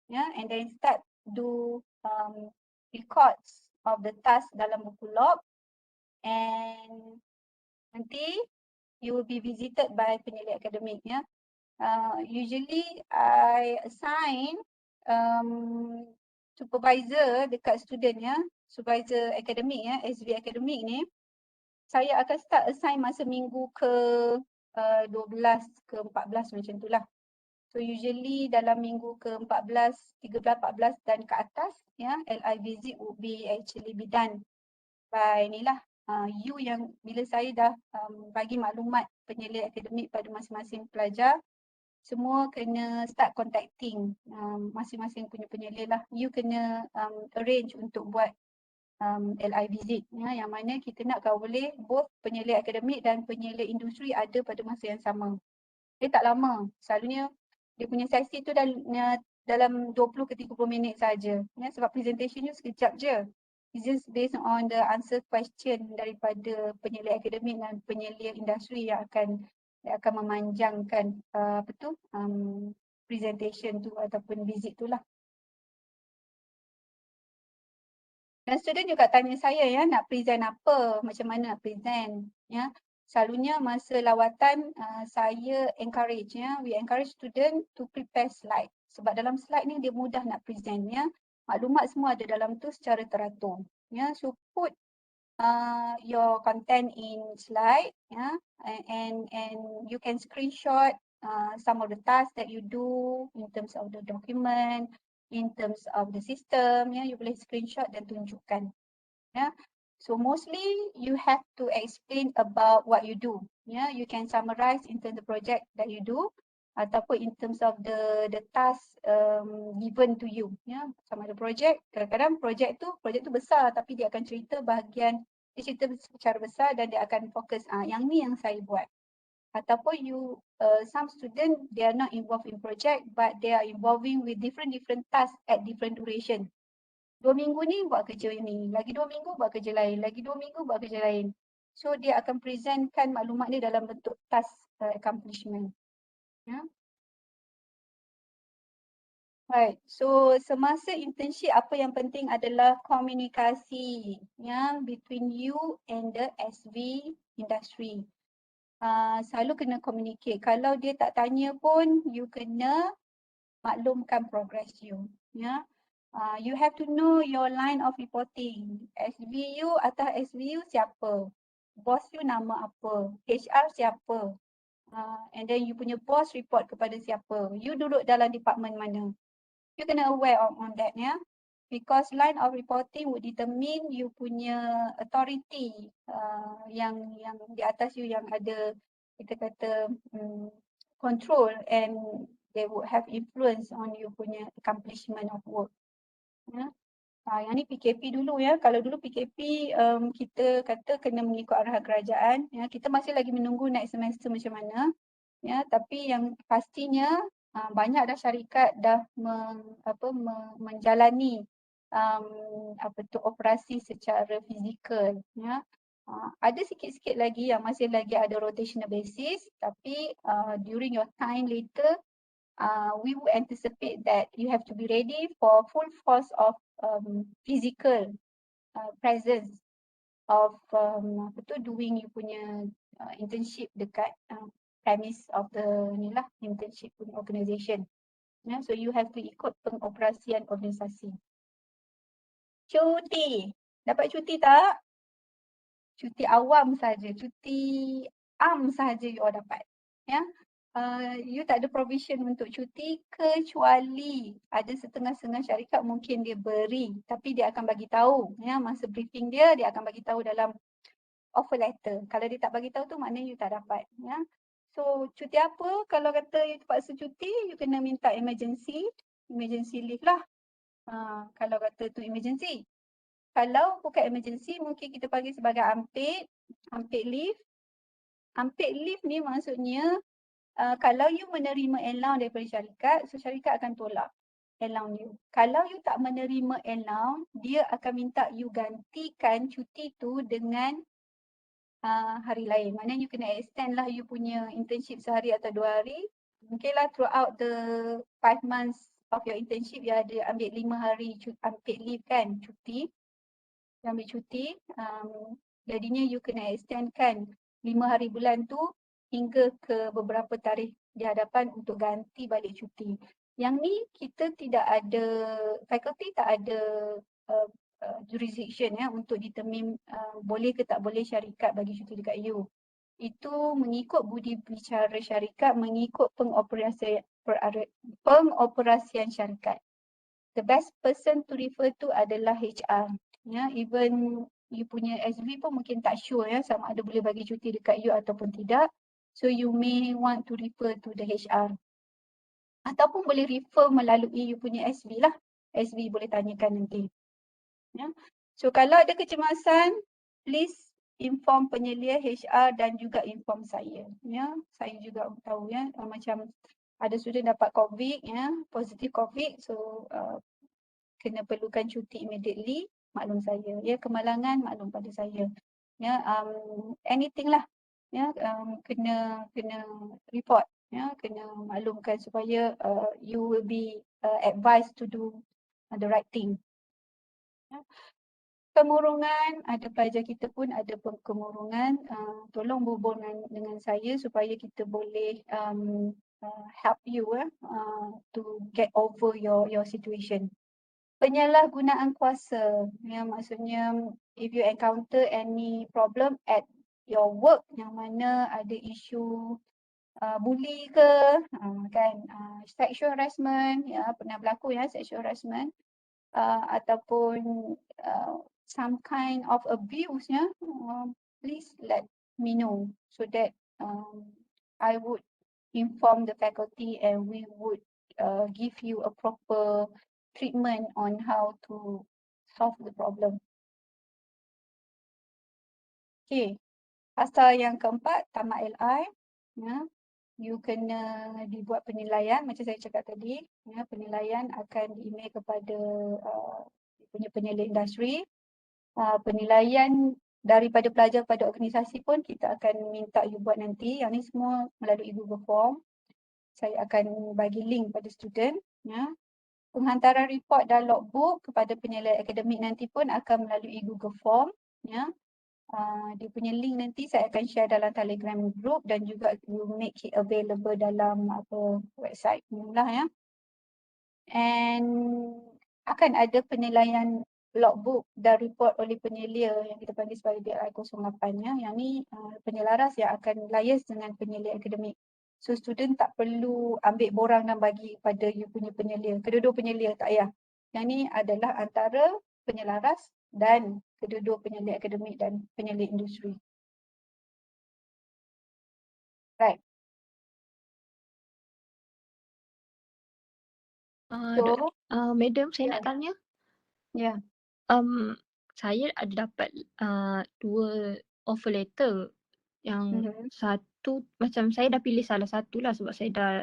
And then start do records of the task dalam buku log, and nanti you will be visited by penyelidik akademik ya. Usually I assign supervisor dekat student ya, supervisor akademik ya, SV akademik ni. Saya akan start assign masa minggu ke 12 ke 14 macam tu lah. So usually dalam minggu ke 14, 13, 14 dan ke atas ya, LI visit would be actually be done by ni lah. You yang bila saya dah bagi maklumat penyelidik akademik pada masing-masing pelajar, semua kena start contacting masing-masing punya penyelidik lah. You kena arrange untuk buat LI visit ya, yang mana kita nak kalau boleh both penyelidik akademik dan penyelidik industri ada pada masa yang sama. Dia tak lama. Selalunya dia punya sesi tu dalam 20 ke 30 minit saja. Ya, sebab presentation tu sekejap je. It's just based on the answer question daripada penyelidik akademik dan penyelidik industri yang akan memanjangkan presentation tu ataupun visit tu lah. Dan student juga tanya saya ya, nak present apa, macam mana nak present ya. Selalunya masa lawatan saya encourage ya, we encourage student to prepare slide. Sebab dalam slide ni dia mudah nak present ya. Maklumat semua ada dalam tu secara teratur. Ya, so put your content in slide ya, and you can screenshot some of the tasks that you do in terms of the document, in terms of the system ya, you boleh screenshot dan tunjukkan ya. So mostly you have to explain about what you do. Yeah, you can summarize in terms of the project that you do ataupun in terms of the task given to you. Yeah, sama ada project. Kadang-kadang project tu besar tapi dia akan cerita bahagian, dia cerita secara besar dan dia akan fokus yang ni yang saya buat. Ataupun you some student they are not involved in project but they are involving with different tasks at different duration. 2 minggu ni buat kerja ini, lagi 2 minggu buat kerja lain, lagi 2 minggu buat kerja lain. So dia akan presentkan maklumat dia dalam bentuk task accomplishment. Ya. Right. So semasa internship apa yang penting adalah komunikasi ya, between you and the SV industry. Selalu kena communicate. Kalau dia tak tanya pun you kena maklumkan progress you. Ya. You have to know your line of reporting. SVU atas SVU siapa? Boss you nama apa? HR siapa? And then you punya boss report kepada siapa? You duduk dalam department mana? You kena aware on that ya. Because line of reporting would determine you punya authority yang di atas you yang ada kita kata control and they would have influence on you punya accomplishment of work. Ya. Yang ni PKP dulu ya. Kalau dulu PKP kita kata kena mengikut arahan kerajaan. Ya. Kita masih lagi menunggu next semester macam mana. Ya. Tapi yang pastinya banyak dah syarikat dah menjalani operasi secara fizikal. Ya. Ada sikit-sikit lagi yang masih lagi ada rotational basis. Tapi during your time later, we would anticipate that you have to be ready for full force of physical presence of doing you punya internship dekat premise of the ni lah internship punya organisation. Yeah, so you have to ikut pengoperasian organisasi. Cuti. Dapat cuti tak? Cuti awam saja, cuti am saja you all dapat. Ya. You tak ada provision untuk cuti kecuali ada setengah-setengah syarikat mungkin dia beri tapi dia akan bagi tahu ya, masa briefing dia akan bagi tahu dalam offer letter. Kalau dia tak bagi tahu tu maknanya you tak dapat ya. So cuti apa? Kalau kata you terpaksa cuti, you kena minta emergency leave lah. Kalau kata tu emergency. Kalau bukan emergency mungkin kita panggil sebagai unpaid leave. Unpaid leave ni maksudnya kalau you menerima allowance daripada syarikat, so syarikat akan tolak allowance you. Kalau you tak menerima allowance, dia akan minta you gantikan cuti tu dengan hari lain. Maknanya you kena extend lah you punya internship sehari atau 2 hari. Mungkin lah throughout the 5 months of your internship, you ada ambil 5 hari unpaid leave kan, cuti. You ambil cuti, jadinya you kena extendkan 5 hari bulan tu hingga ke beberapa tarikh di hadapan untuk ganti balik cuti. Yang ni kita tidak ada, faculty tak ada jurisdiction untuk determine boleh ke tak boleh syarikat bagi cuti dekat you. Itu mengikut budi bicara syarikat, mengikut pengoperasian syarikat. The best person to refer to adalah HR. Ya, even you punya SB pun mungkin tak sure sama ada boleh bagi cuti dekat you ataupun tidak. So you may want to refer to the HR. Ataupun boleh refer melalui you punya SB lah. SB boleh tanyakan nanti. Ya. So kalau ada kecemasan, please inform penyelia HR dan juga inform saya. Ya, saya juga tahu macam ada student dapat COVID positif COVID, so kena perlukan cuti immediately, maklum saya. Ya, kemalangan maklum pada saya. Ya, anything lah. Ya, kena report. Ya, kena maklumkan supaya you will be advised to do the right thing. Ya. Kemurungan, ada pelajar kita pun ada kemurungan. Tolong berhubung dengan saya supaya kita boleh help you to get over your situation. Penyalahgunaan kuasa, maksudnya if you encounter any problem at your work yang mana ada isu bully ke, sexual harassment, pernah berlaku sexual harassment, ataupun some kind of abuse, please let me know so that I would inform the faculty and we would give you a proper treatment on how to solve the problem. Okay, pasal yang keempat, tamat LI, you kena dibuat penilaian macam saya cakap tadi. Penilaian akan di-email kepada punya penyelia industri. Penilaian daripada pelajar pada organisasi pun kita akan minta you buat nanti. Yang ni semua melalui Google Form. Saya akan bagi link pada student. Penghantaran report dan logbook kepada penyelia akademik nanti pun akan melalui Google Form. Dia punya link nanti saya akan share dalam Telegram group dan juga you make it available dalam website lah. And akan ada penilaian logbook dan report oleh penyelia yang kita panggil sebagai DLI 08 Yang ni penyelaras yang akan liaise dengan penyelia akademik. So student tak perlu ambil borang dan bagi pada you punya penyelia. Kedua-dua penyelia tak payah. Yang ni adalah antara penyelaras dan kedua-dua penyelia akademik dan penyelia industri. Right. So, Madam, saya ya. nak tanya. Ya. Saya ada dapat 2 offer letter. Yang satu, macam saya dah pilih salah satu lah sebab saya dah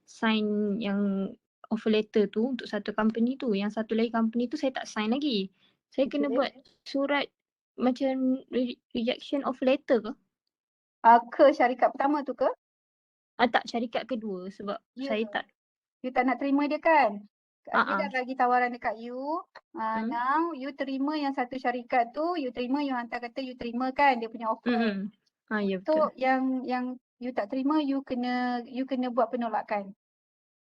sign yang offer letter tu untuk satu company tu. Yang satu lagi company tu saya tak sign lagi. Saya kena buat surat macam rejection offer letter ke? Ke syarikat pertama tu ke? Tak, syarikat kedua sebab saya tak. You tak nak terima dia kan? Dia dah bagi tawaran dekat you. Now you terima yang satu syarikat tu, you terima, you hantar kata you terima kan dia punya offer. Ya So betul. yang you tak terima, you kena buat penolakan.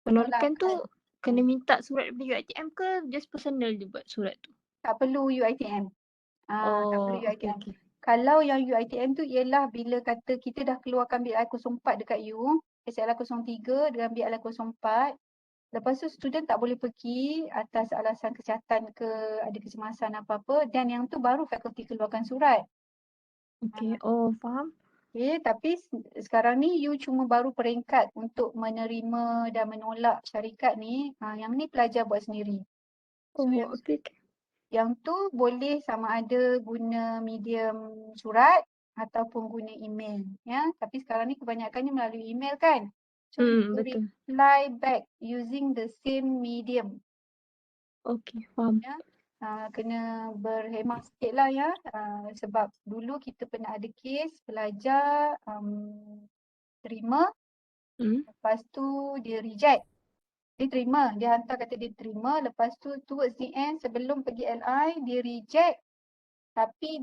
Penolakan tu kena minta surat daripada UiTM ke just personal dia buat surat tu? Tak perlu UiTM. Tak perlu UiTM. Okay. Kalau yang UiTM tu ialah bila kata kita dah keluarkan BI 04 dekat you, SLR 03 dengan BI 04. Lepas tu student tak boleh pergi atas alasan kesihatan ke ada kecemasan apa-apa, dan yang tu baru fakulti keluarkan surat. Okay, faham. Okay, tapi sekarang ni you cuma baru peringkat untuk menerima dan menolak syarikat ni. Yang ni pelajar buat sendiri. So Okay. yang tu boleh sama ada guna medium surat ataupun guna email. Tapi sekarang ni kebanyakannya melalui email kan. So you Betul. reply back using the same medium. Okay, faham. Ya. Kena berhemah sikit lah ya. Sebab dulu kita pernah ada kes pelajar terima, lepas tu dia reject. Dia terima, dia hantar kata dia terima, lepas tu towards the end sebelum pergi LI dia reject. Tapi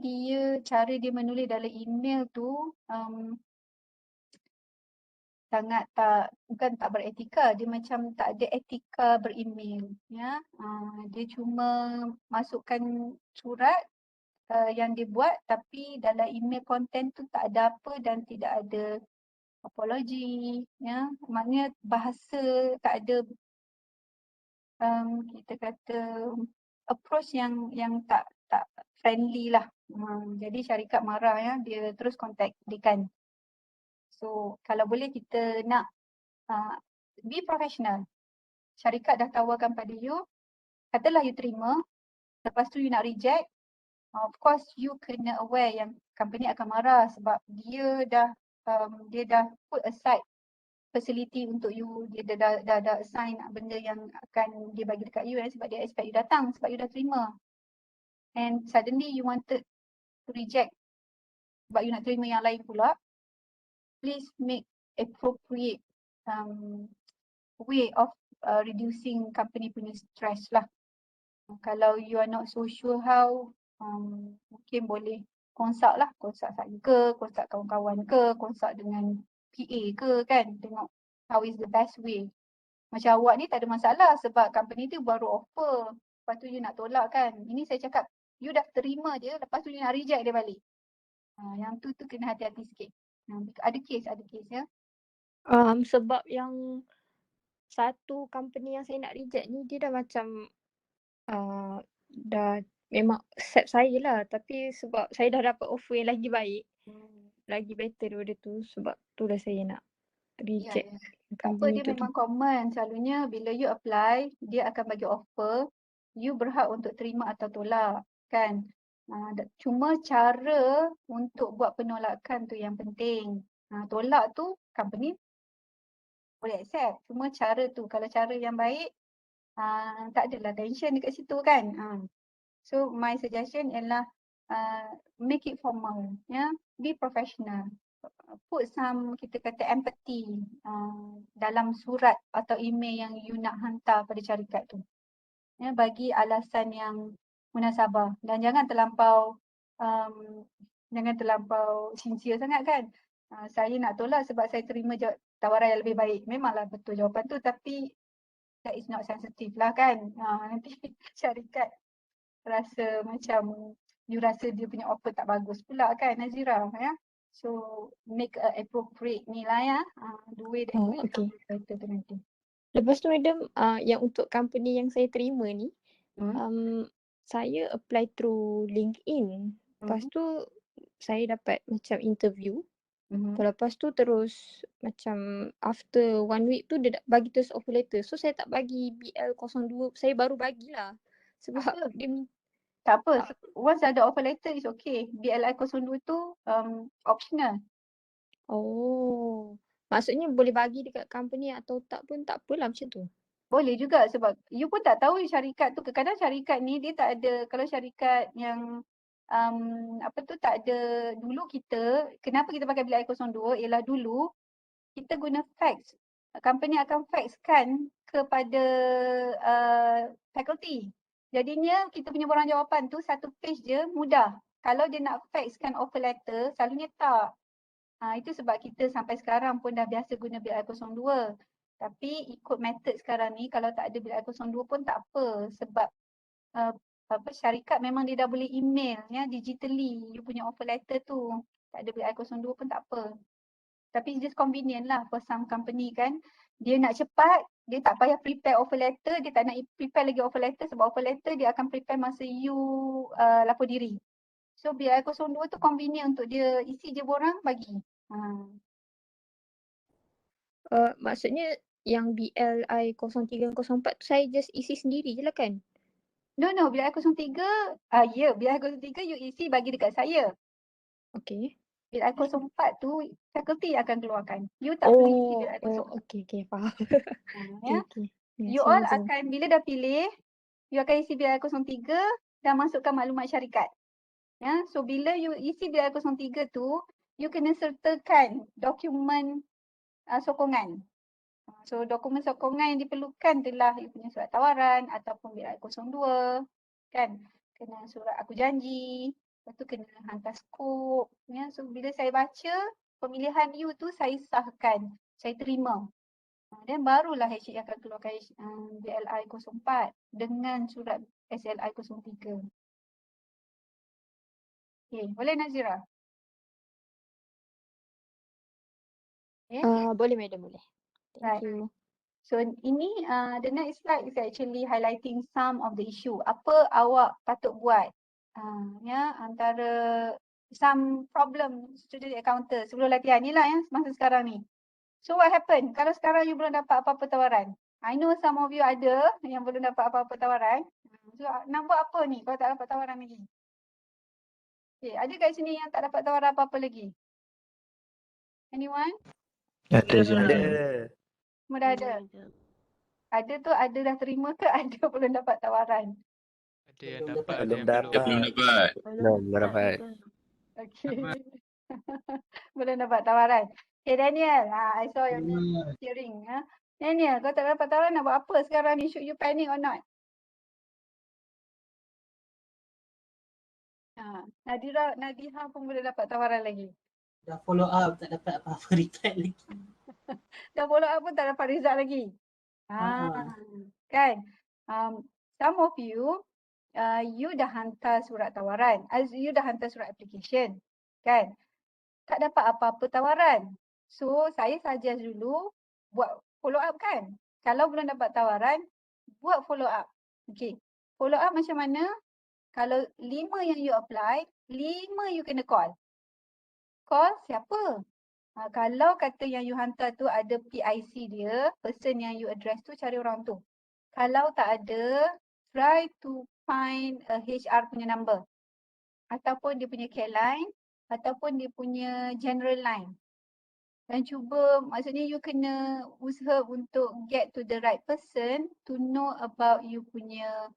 cara dia menulis dalam email tu sangat bukan tak beretika, dia macam tak ada etika beremail ya. Dia cuma masukkan surat yang dia buat, tapi dalam email content tu tak ada apa dan tidak ada apology ya. Maknanya bahasa tak ada kita kata approach yang tak friendly lah. Jadi syarikat marah ya, dia terus contact Dekan. So kalau boleh kita nak be professional. Syarikat dah tawarkan pada you, katalah you terima, lepas tu you nak reject, of course you kena aware yang company akan marah sebab dia dah put aside facility untuk you, dia dah assign benda yang akan dia bagi dekat you sebab dia expect you datang, sebab you dah terima. And suddenly you wanted to reject sebab you nak terima yang lain pula. Please make appropriate way of reducing company punya stress lah. Kalau you are not so sure how, mungkin boleh consult saya ke, consult kawan-kawan ke, consult dengan PA ke kan, tengok how is the best way. Macam awak ni tak ada masalah sebab company tu baru offer, lepas tu you nak tolak kan. Ini saya cakap, you dah terima je, lepas tu you nak reject dia balik. Yang tu kena hati-hati sikit. Ada kes ya. Sebab yang satu company yang saya nak reject ni, dia dah macam dah memang accept saya lah, tapi sebab saya dah dapat offer yang lagi baik, lagi better daripada tu, sebab tu lah saya nak reject. Tak apa, dia memang common. Selalunya bila you apply, dia akan bagi offer, you berhak untuk terima atau tolak kan. Cuma cara untuk buat penolakan tu yang penting. Tolak tu company boleh accept. Cuma cara tu, kalau cara yang baik, tak adalah tension dekat situ kan. So my suggestion ialah make it formal, ya. Be professional. Put some, kita kata empathy dalam surat atau email yang you nak hantar pada syarikat tu. Ya, bagi alasan yang munasabah dan jangan terlampau sincere sangat kan. Saya nak tolak sebab saya terima tawaran yang lebih baik. Memanglah betul jawapan tu, tapi that is not sensitive lah kan. Nanti syarikat rasa macam you rasa dia punya offer tak bagus pula kan, Nazira ya. So make a appropriate ni lah ya. The way that you okay. better tu nanti. Lepas tu madam, yang untuk company yang saya terima ni, saya apply through LinkedIn. Lepas tu saya dapat macam interview. Lepas tu terus macam after 1 week tu dia bagi terus offer letter. So saya tak bagi BL02, saya baru bagilah. Sebab dia tak apa, once ada offer letter is okay. BLI 02 tu optional. Oh, maksudnya boleh bagi dekat company atau tak pun tak apalah macam tu. Boleh juga sebab you pun tak tahu syarikat tu, kadang syarikat ni dia tak ada, kalau syarikat yang tak ada, dulu kita, kenapa kita pakai BLI 02 ialah dulu kita guna fax. Company akan faxkan kepada faculty. Jadinya kita punya borang jawapan tu satu page je, mudah. Kalau dia nak faxkan offer letter, selalunya tak. Itu sebab kita sampai sekarang pun dah biasa guna BLI 02. Tapi ikut method sekarang ni, kalau tak ada BLI 02 pun tak apa. Sebab syarikat memang dia dah boleh email ya, digitally you punya offer letter tu. Tak ada BLI 02 pun tak apa. Tapi just convenient lah for some company kan. Dia nak cepat, dia tak payah prepare offer letter, dia tak nak prepare lagi offer letter sebab offer letter dia akan prepare masa you lapor diri. So BLI 02 tu convenient untuk dia isi je borang bagi. Maksudnya yang BLI 03 04 tu saya just isi sendiri je lah kan? No, BLI 03, BLI 03 you isi bagi dekat saya. Okay. Bil I-04 tu faculty akan keluarkan. You tak perlu isi bil I-04. Okay, faham. Ya. Okay. You all akan, bila dah pilih, you akan isi bil I-03 dan masukkan maklumat syarikat. Ya, so bila you isi bil I-03 tu, you kena sertakan dokumen sokongan. So dokumen sokongan yang diperlukan adalah you punya surat tawaran ataupun bil I-02, kan? Kena surat aku janji, lepas tu kena hantar skop. Ya, so bila saya baca pemilihan you tu, saya sahkan, saya terima. Dan barulah HE akan keluarkan BLI 04 dengan surat SLI 03. Okay, boleh Nazira? Okay. Boleh madam, boleh. Right. Thank you. So ini the next slide is actually highlighting some of the issue. Apa awak patut buat? Ya, antara some problem student encounter sebelum latihan ni lah ya, semasa sekarang ni. So what happen kalau sekarang you belum dapat apa-apa tawaran? I know some of you ada yang belum dapat apa-apa tawaran. So nak buat apa ni kalau tak dapat tawaran lagi? Okay, ada kat sini yang tak dapat tawaran apa-apa lagi? Anyone? Ada je. Semua dah ada? Ada tu ada dah terima ke ada belum dapat tawaran? Ada yang dapat, ada Belum yang belum. dapat. Belum dapat. Okay. Belum dapat tawaran. Okay Daniel, I saw your name cheering. Daniel, kau tak dapat tawaran nak buat apa sekarang ni? Should you panic or not? Nadiha pun boleh dapat tawaran lagi. Dah follow up, tak dapat apa-apa reply lagi. Dah follow up pun tak dapat result lagi. Kan? Some of you, you dah hantar surat tawaran. You dah hantar surat application. Kan? Tak dapat apa-apa tawaran. So, saya suggest dulu buat follow up kan? Kalau belum dapat tawaran, buat follow up. Okay. Follow up macam mana? Kalau 5 yang you apply, 5 you kena call. Call siapa? Kalau kata yang you hantar tu ada PIC dia, person yang you address tu, cari orang tu. Kalau tak ada, try to find a HR punya number. Ataupun dia punya care line, ataupun dia punya general line. Dan cuba, maksudnya you kena usaha untuk get to the right person to know about you punya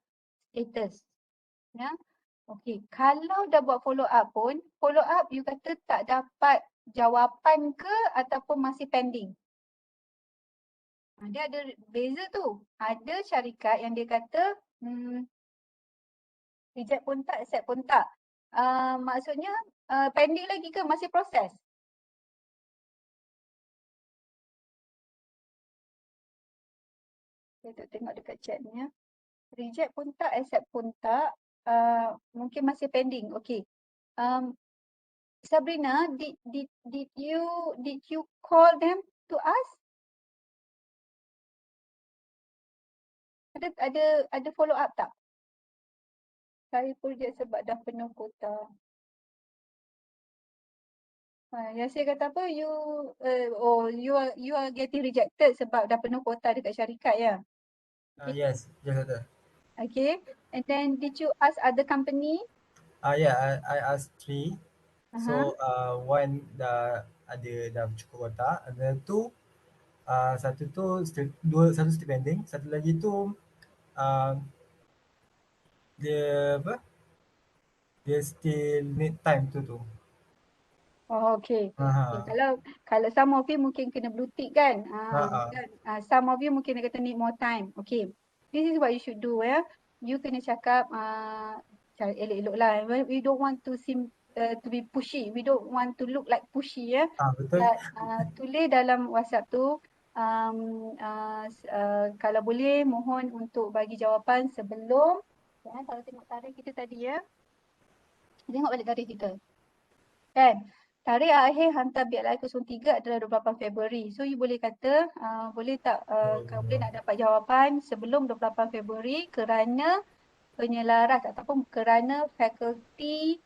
status. Ya. Okey, kalau dah buat follow up pun, follow up you kata tak dapat jawapan ke ataupun masih pending. Dia ada beza tu. Ada syarikat yang dia kata reject pun tak, accept pun tak. Maksudnya pending lagi ke masih proses? Saya tengok dekat chat ni ya. Reject pun tak, accept pun tak. Mungkin masih pending. Okey. Sabrina, did you call them to ask? Ada follow up tak? Saya projek sebab dah penuh kuota. Yang saya kata apa? You are getting rejected sebab dah penuh kuota dekat syarikat ya? Yes, just ada. Okay. And then did you ask other company? Yeah, I asked 3. So one dah cukup kotak, and then satu tu satu still pending, satu lagi tu dia still need time tu. Oh, okay. Kalau some of you mungkin kena blue tick kan? Some of you mungkin dia kata need more time. Okay. This is what you should do ya. You kena cakap cara elok-elok lah. We don't want to seem to be pushy. We don't want to look like pushy ya. Betul. Tulis dalam WhatsApp tu kalau boleh mohon untuk bagi jawapan sebelum kalau tengok tarikh kita tadi ya. Tengok balik tarikh kita. Kan? Tarikh akhir hantar BLI 03 adalah 28 Februari. So you boleh kata boleh tak kalau boleh nak dapat jawapan sebelum 28 Februari kerana penyelaras ataupun kerana fakulti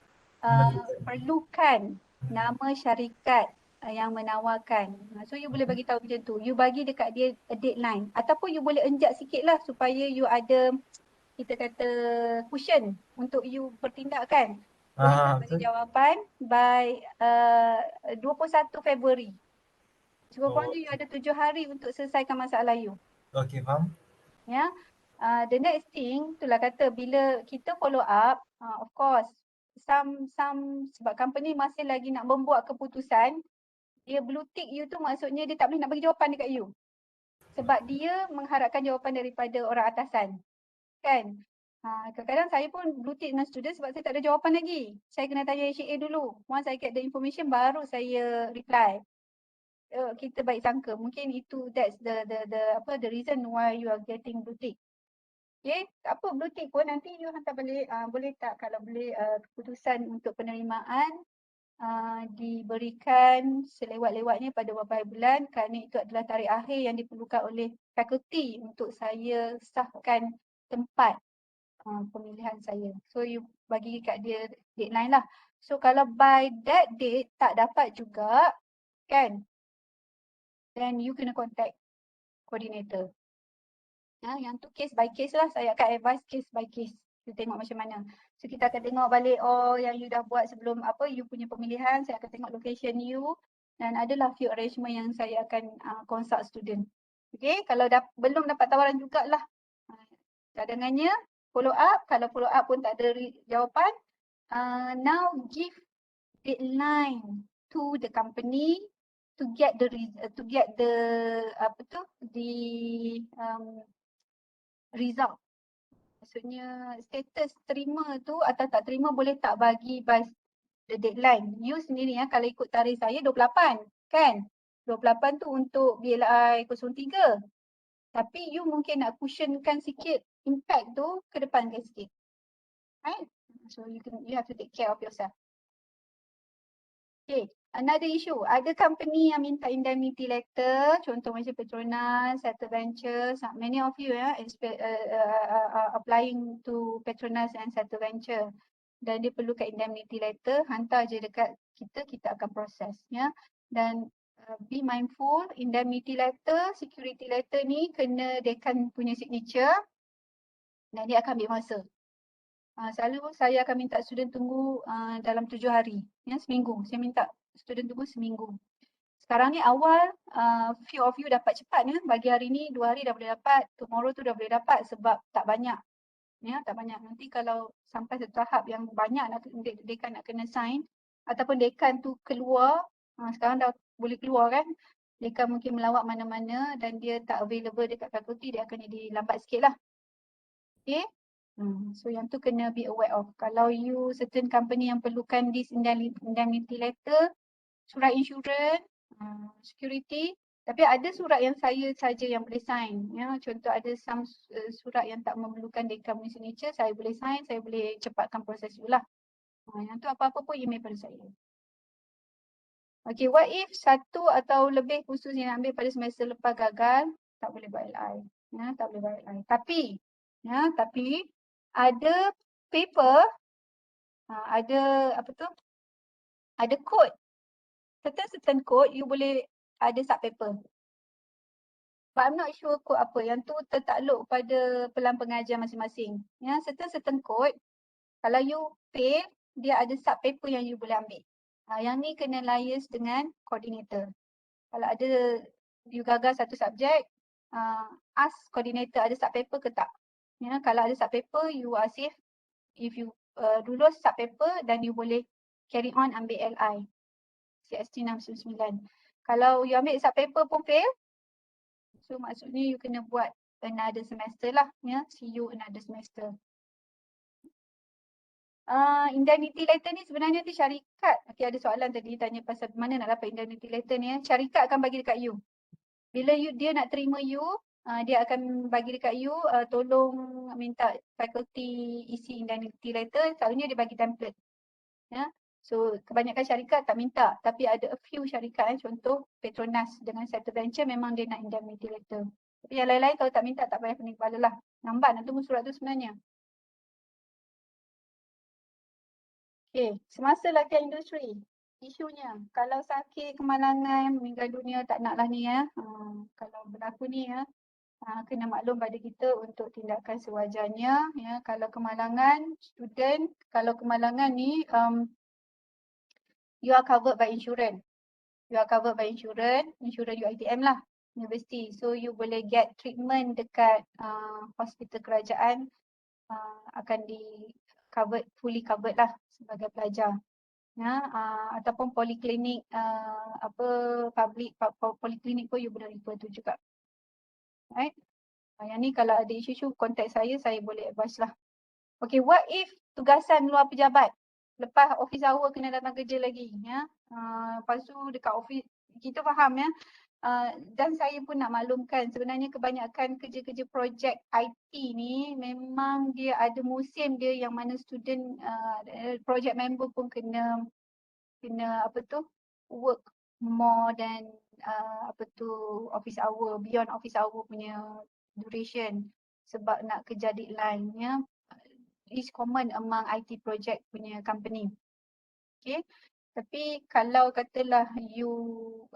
perlukan nama syarikat yang menawarkan. So you boleh bagi tahu macam tu. You bagi dekat dia a deadline ataupun you boleh enjak sikit lah supaya you ada kita kata cushion untuk you bertindak kan. Boleh tak bagi betul. jawapan by 21 Februari. Sekurang-kurangnya Oh, you ada 7 hari untuk selesaikan masalah you. okay, faham. Ya. The next thing, itulah kata bila kita follow up, of course, sebab company masih lagi nak membuat keputusan, dia blue tick you tu maksudnya dia tak boleh nak bagi jawapan dekat you. Sebab dia mengharapkan jawapan daripada orang atasan. Kan? Kadang-kadang saya pun blue tick dengan student sebab saya tak ada jawapan lagi. Saya kena tanya HA dulu. Once I get the information baru saya reply. Kita baik sangka. Mungkin itu that's the reason why you are getting blue tick. Okay, tak apa blue tick pun nanti you hantar balik, boleh tak kalau boleh keputusan untuk penerimaan diberikan selewat-lewatnya pada beberapa hari bulan kerana itu adalah tarikh akhir yang diperlukan oleh fakulti untuk saya sahkan tempat pemilihan saya. So you bagi kat dia deadline lah. So kalau by that date tak dapat juga kan, then you kena contact coordinator. Yang tu case by case lah. Saya akan advise case by case. Kita tengok macam mana. So kita akan tengok balik yang you dah buat sebelum you punya pemilihan. Saya akan tengok location you. Dan adalah few arrangement yang saya akan consult student. Okay, kalau belum dapat tawaran jugalah. Cadangannya follow up. Kalau follow up pun tak ada jawapan. Now give deadline to the company to get the result. Maksudnya status terima tu atau tak terima boleh tak bagi by the deadline. You sendiri kalau ikut tarikh saya 28 kan. 28 tu untuk BLI 03. Tapi you mungkin nak cushionkan sikit impact tu ke depankan sikit. Right? So you have to take care of yourself. Okay, another issue. Ada company yang minta indemnity letter, contoh macam Petronas, Settle Ventures. Many of you applying to Petronas and Settle Venture. Dan dia perlukan indemnity letter, hantar je dekat kita, kita akan proses. Ya. Dan be mindful, indemnity letter, security letter ni kena dekan punya signature dan dia akan ambil masa. Selalu saya akan minta student tunggu dalam 7 hari, ya, seminggu. Saya minta student tunggu seminggu. Sekarang ni awal, few of you dapat cepat ya. Bagi hari ni 2 hari dah boleh dapat, tomorrow tu dah boleh dapat sebab tak banyak. Ya, tak banyak. Nanti kalau sampai satu tahap yang banyak dekan nak kena sign ataupun dekan tu keluar, sekarang dah boleh keluar kan. Dekan mungkin melawat mana-mana dan dia tak available dekat fakulti, dia akan jadi lambat sikit lah. Okay. So yang tu kena be aware of. Kalau you certain company yang perlukan this indemnity letter, surat insurans, security, tapi ada surat yang saya saja yang boleh sign. Ya, contoh ada some surat yang tak memerlukan dekan punya signature, saya boleh sign, saya boleh cepatkan proses you lah. Yang tu apa-apa pun email pada saya. Okay, what if satu atau lebih khusus yang ambil pada semester lepas gagal, tak boleh buat LI. Ya, tak boleh buat LI. Tapi ada paper, ada ada code. Certain code you boleh ada sub paper. But I'm not sure code apa. Yang tu tertakluk pada pelan pengajar masing-masing. Ya, certain code, kalau you fail, dia ada sub paper yang you boleh ambil. Yang ni kena liaise dengan coordinator. Kalau ada you gagal satu subjek, ask coordinator ada sub paper ke tak. Ya, kalau ada sub paper, you are safe. If you lulus sub paper, dan you boleh carry on ambil LI. CST 699. Kalau you ambil sub paper pun fail, so maksudnya you kena buat another semester lah. Ya, see you another semester. Indemnity letter ni sebenarnya tu syarikat. Okay, ada soalan tadi tanya pasal mana nak dapat indemnity letter ni. Syarikat akan bagi dekat you. Bila dia nak terima you, dia akan bagi dekat you, tolong minta fakulti isi indemnity letter. Selalunya dia bagi template. Ya. So kebanyakan syarikat tak minta, tapi ada a few syarikat, contoh Petronas dengan Settle Venture memang dia nak indemnity letter. Tapi yang lain-lain kalau tak minta tak payah pening kepala lah. Lambat nak tunggu surat tu sebenarnya. Okay, semasa latihan industri, isunya kalau sakit, kemalangan, meninggal dunia tak naklah ni ya. Kalau berlaku ni ya, kena maklum pada kita untuk tindakan sewajarnya. Ya, kalau kemalangan student, kalau kemalangan ni you are covered by insurance. You are covered by insurance UiTM lah, university. So you boleh get treatment dekat hospital kerajaan, akan di covered, fully covered lah sebagai pelajar. Ya, ataupun poliklinik public poliklinik pun you boleh refer tu juga. Right? Yang ni kalau ada isu-isu contact saya boleh advise lah. Okay, what if tugasan luar pejabat? Lepas office hour kena datang kerja lagi. Ya. Lepas tu dekat office, kita faham ya. Dan saya pun nak maklumkan sebenarnya kebanyakan kerja-kerja projek IT ni memang dia ada musim dia yang mana student project member pun kena work more than office hour, beyond office hour punya duration sebab nak kejar deadline ya. Is common among IT project punya company. Okay. Tapi kalau katalah you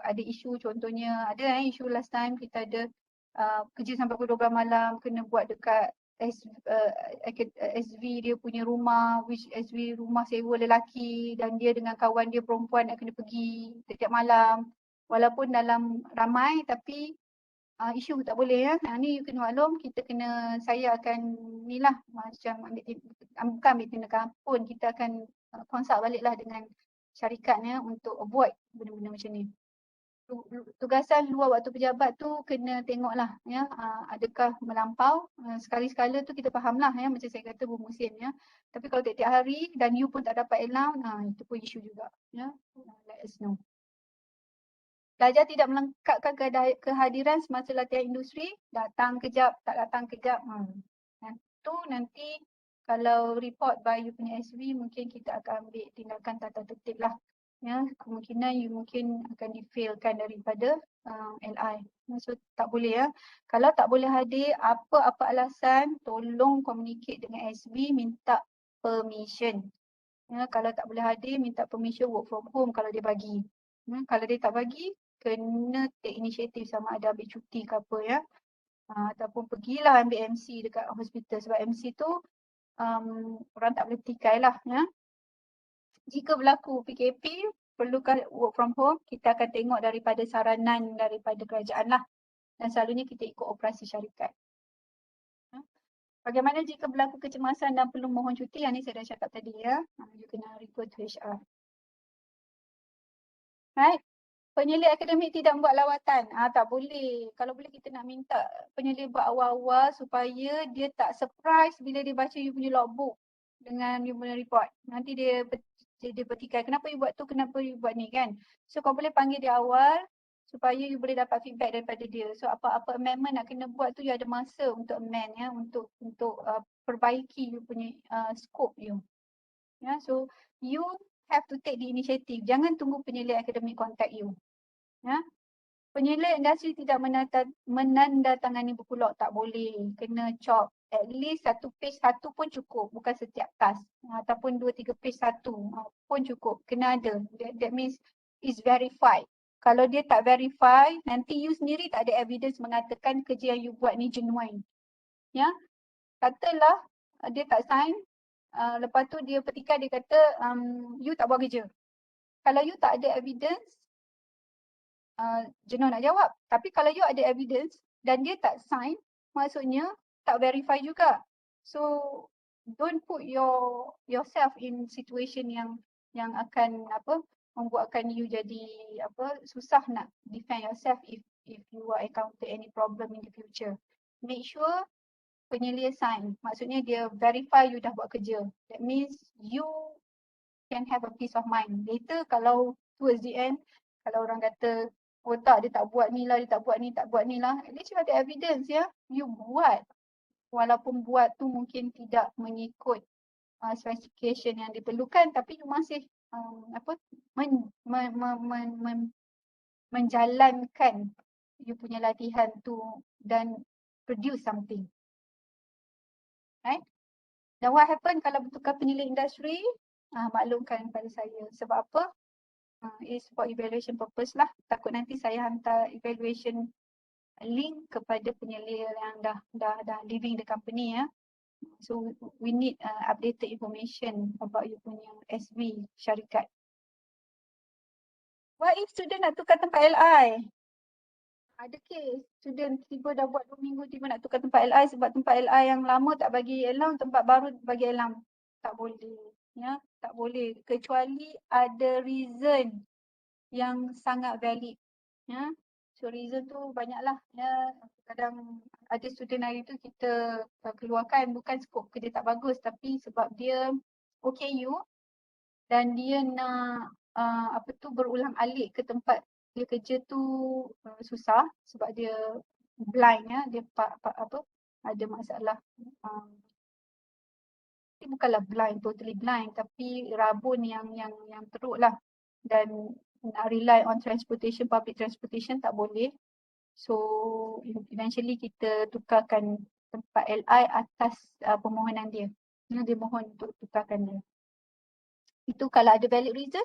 ada isu, contohnya ada isu last time kita ada kerja sampai pukul 12 malam kena buat dekat SV dia punya rumah, which SV rumah sewa lelaki dan dia dengan kawan dia perempuan nak kena pergi setiap malam. Walaupun dalam ramai tapi isu tak boleh ya. Ni you kena maklum, saya akan ni lah macam bukan ambil tindakan pun, kita akan consult balik lah dengan syarikatnya untuk avoid benda-benda macam ni. Tugasan luar waktu pejabat tu kena tengok lah ya, adakah melampau. Sekali-sekala tu kita faham lah ya, macam saya kata bermusim ya. Tapi kalau tiap-tiap hari dan you pun tak dapat allowance, itu pun isu juga ya. Let us know. Pelajar tidak melengkapkan kehadiran semasa latihan industri, datang kejap, tak datang kejap. Tu nanti kalau report by you punya SV, mungkin kita akan ambil tindakan tata tertib lah. Ya, kemungkinan you mungkin akan di-failkan daripada LI. So tak boleh ya. Kalau tak boleh hadir, apa-apa alasan, tolong communicate dengan SV, minta permission. Ya, kalau tak boleh hadir, minta permission work from home kalau dia bagi. Ya, kalau dia tak bagi, kena take initiative sama ada ambil cuti ke apa ya. Ataupun pergilah ambil MC dekat hospital sebab MC tu orang tak boleh petikai lah ya. Jika berlaku PKP, perlukan work from home, kita akan tengok daripada saranan daripada kerajaan lah. Dan selalunya kita ikut operasi syarikat. Bagaimana jika berlaku kecemasan dan perlu mohon cuti? Yang ni saya dah cakap tadi ya. You kena refer to HR. Right. Penyelidik akademik tidak membuat lawatan. Tak boleh. Kalau boleh kita nak minta penyelidik buat awal-awal supaya dia tak surprise bila dia baca you punya logbook dengan you punya report. Nanti dia petikai, kenapa you buat tu, kenapa you buat ni kan. So kau boleh panggil dia awal supaya you boleh dapat feedback daripada dia. So apa-apa amendment nak kena buat tu you ada masa untuk amend ya, untuk perbaiki you punya scope you. Ya, so you have to take the initiative. Jangan tunggu penyelidik akademik contact you. Ya. Penyelidik industri tidak menandatangani buku log, tak boleh. Kena chop. At least satu page satu pun cukup. Bukan setiap task. Ataupun 2-3 page satu pun cukup. Kena ada. That means is verified. Kalau dia tak verify, nanti you sendiri tak ada evidence mengatakan kerja yang you buat ni genuine. Ya. Katalah dia tak sign. Lepas tu dia petikai, dia kata you tak buat kerja. Kalau you tak ada evidence, jenuh nak jawab. Tapi kalau you ada evidence dan dia tak sign, maksudnya tak verify juga. So don't put yourself in situation yang akan membuatkan you jadi susah nak defend yourself if you are encounter any problem in the future. Make sure penyelidik sign. Maksudnya dia verify you dah buat kerja. That means you can have a peace of mind. Later kalau towards the end, kalau orang kata, oh tak, dia tak buat ni lah, dia tak buat ni lah. At least you ada evidence ya. You buat. Walaupun buat tu mungkin tidak mengikut specification yang diperlukan, tapi you masih menjalankan you punya latihan tu dan produce something. Right? Dan what happen kalau bertukar penyelidik industri? Maklumkan pada saya. Sebab apa? It's for evaluation purpose lah. Takut nanti saya hantar evaluation link kepada penyelia yang dah leaving the company ya. So we need updated information about you punya SV syarikat. What if student nak tukar tempat LI? Ada kes student tiba dah buat 2 minggu tiba nak tukar tempat LI sebab tempat LI yang lama tak bagi allowance, tempat baru bagi allowance. Tak boleh. Ya, tak boleh kecuali ada reason yang sangat valid. Ya. So reason tu banyaklah ya. Kadang ada student hari tu kita keluarkan bukan skop kerja tak bagus tapi sebab dia OKU dan dia nak berulang-alik ke tempat dia kerja tu susah sebab dia blind ya, dia ada masalah dia bukanlah blind, totally blind tapi rabun yang teruk lah dan nak rely on transportation, public transportation tak boleh. So eventually kita tukarkan tempat LI atas permohonan dia. Dia mohon untuk tukarkan dia. Itu kalau ada valid reason,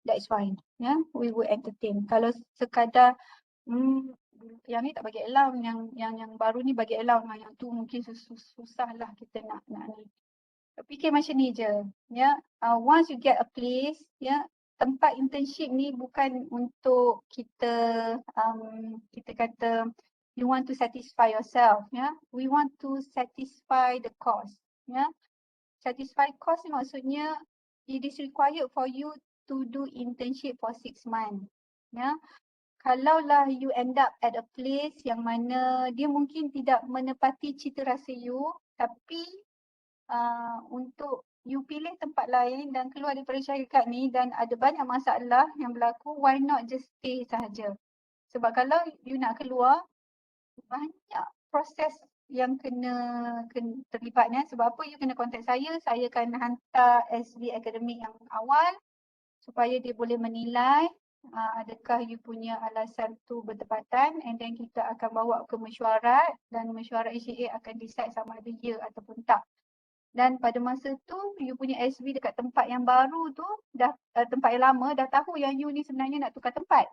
that's fine. Ya, we will entertain. Kalau sekadar yang ni tak bagi allowance, yang baru ni bagi allowance, yang tu mungkin susah lah kita nak ni. Fikir macam ni je. Ya, once you get a place, ya, tempat internship ni bukan untuk kita kita kata you want to satisfy yourself, ya. We want to satisfy the cause, ya. Satisfy cause ni maksudnya it is required for you to do internship for 6 months. Ya. Kalaulah you end up at a place yang mana dia mungkin tidak menepati cita rasa you tapi untuk you pilih tempat lain dan keluar daripada syarikat ni dan ada banyak masalah yang berlaku, why not just stay sahaja. Sebab kalau you nak keluar, banyak proses yang kena terlibatnya. Sebab apa you kena kontak saya akan hantar SV akademik yang awal supaya dia boleh menilai adakah you punya alasan tu bertepatan and then kita akan bawa ke mesyuarat dan mesyuarat HCA akan decide sama ada ya ataupun tak. Dan pada masa tu you punya SV dekat tempat yang baru tu dah tempat yang lama dah tahu yang you ni sebenarnya nak tukar tempat.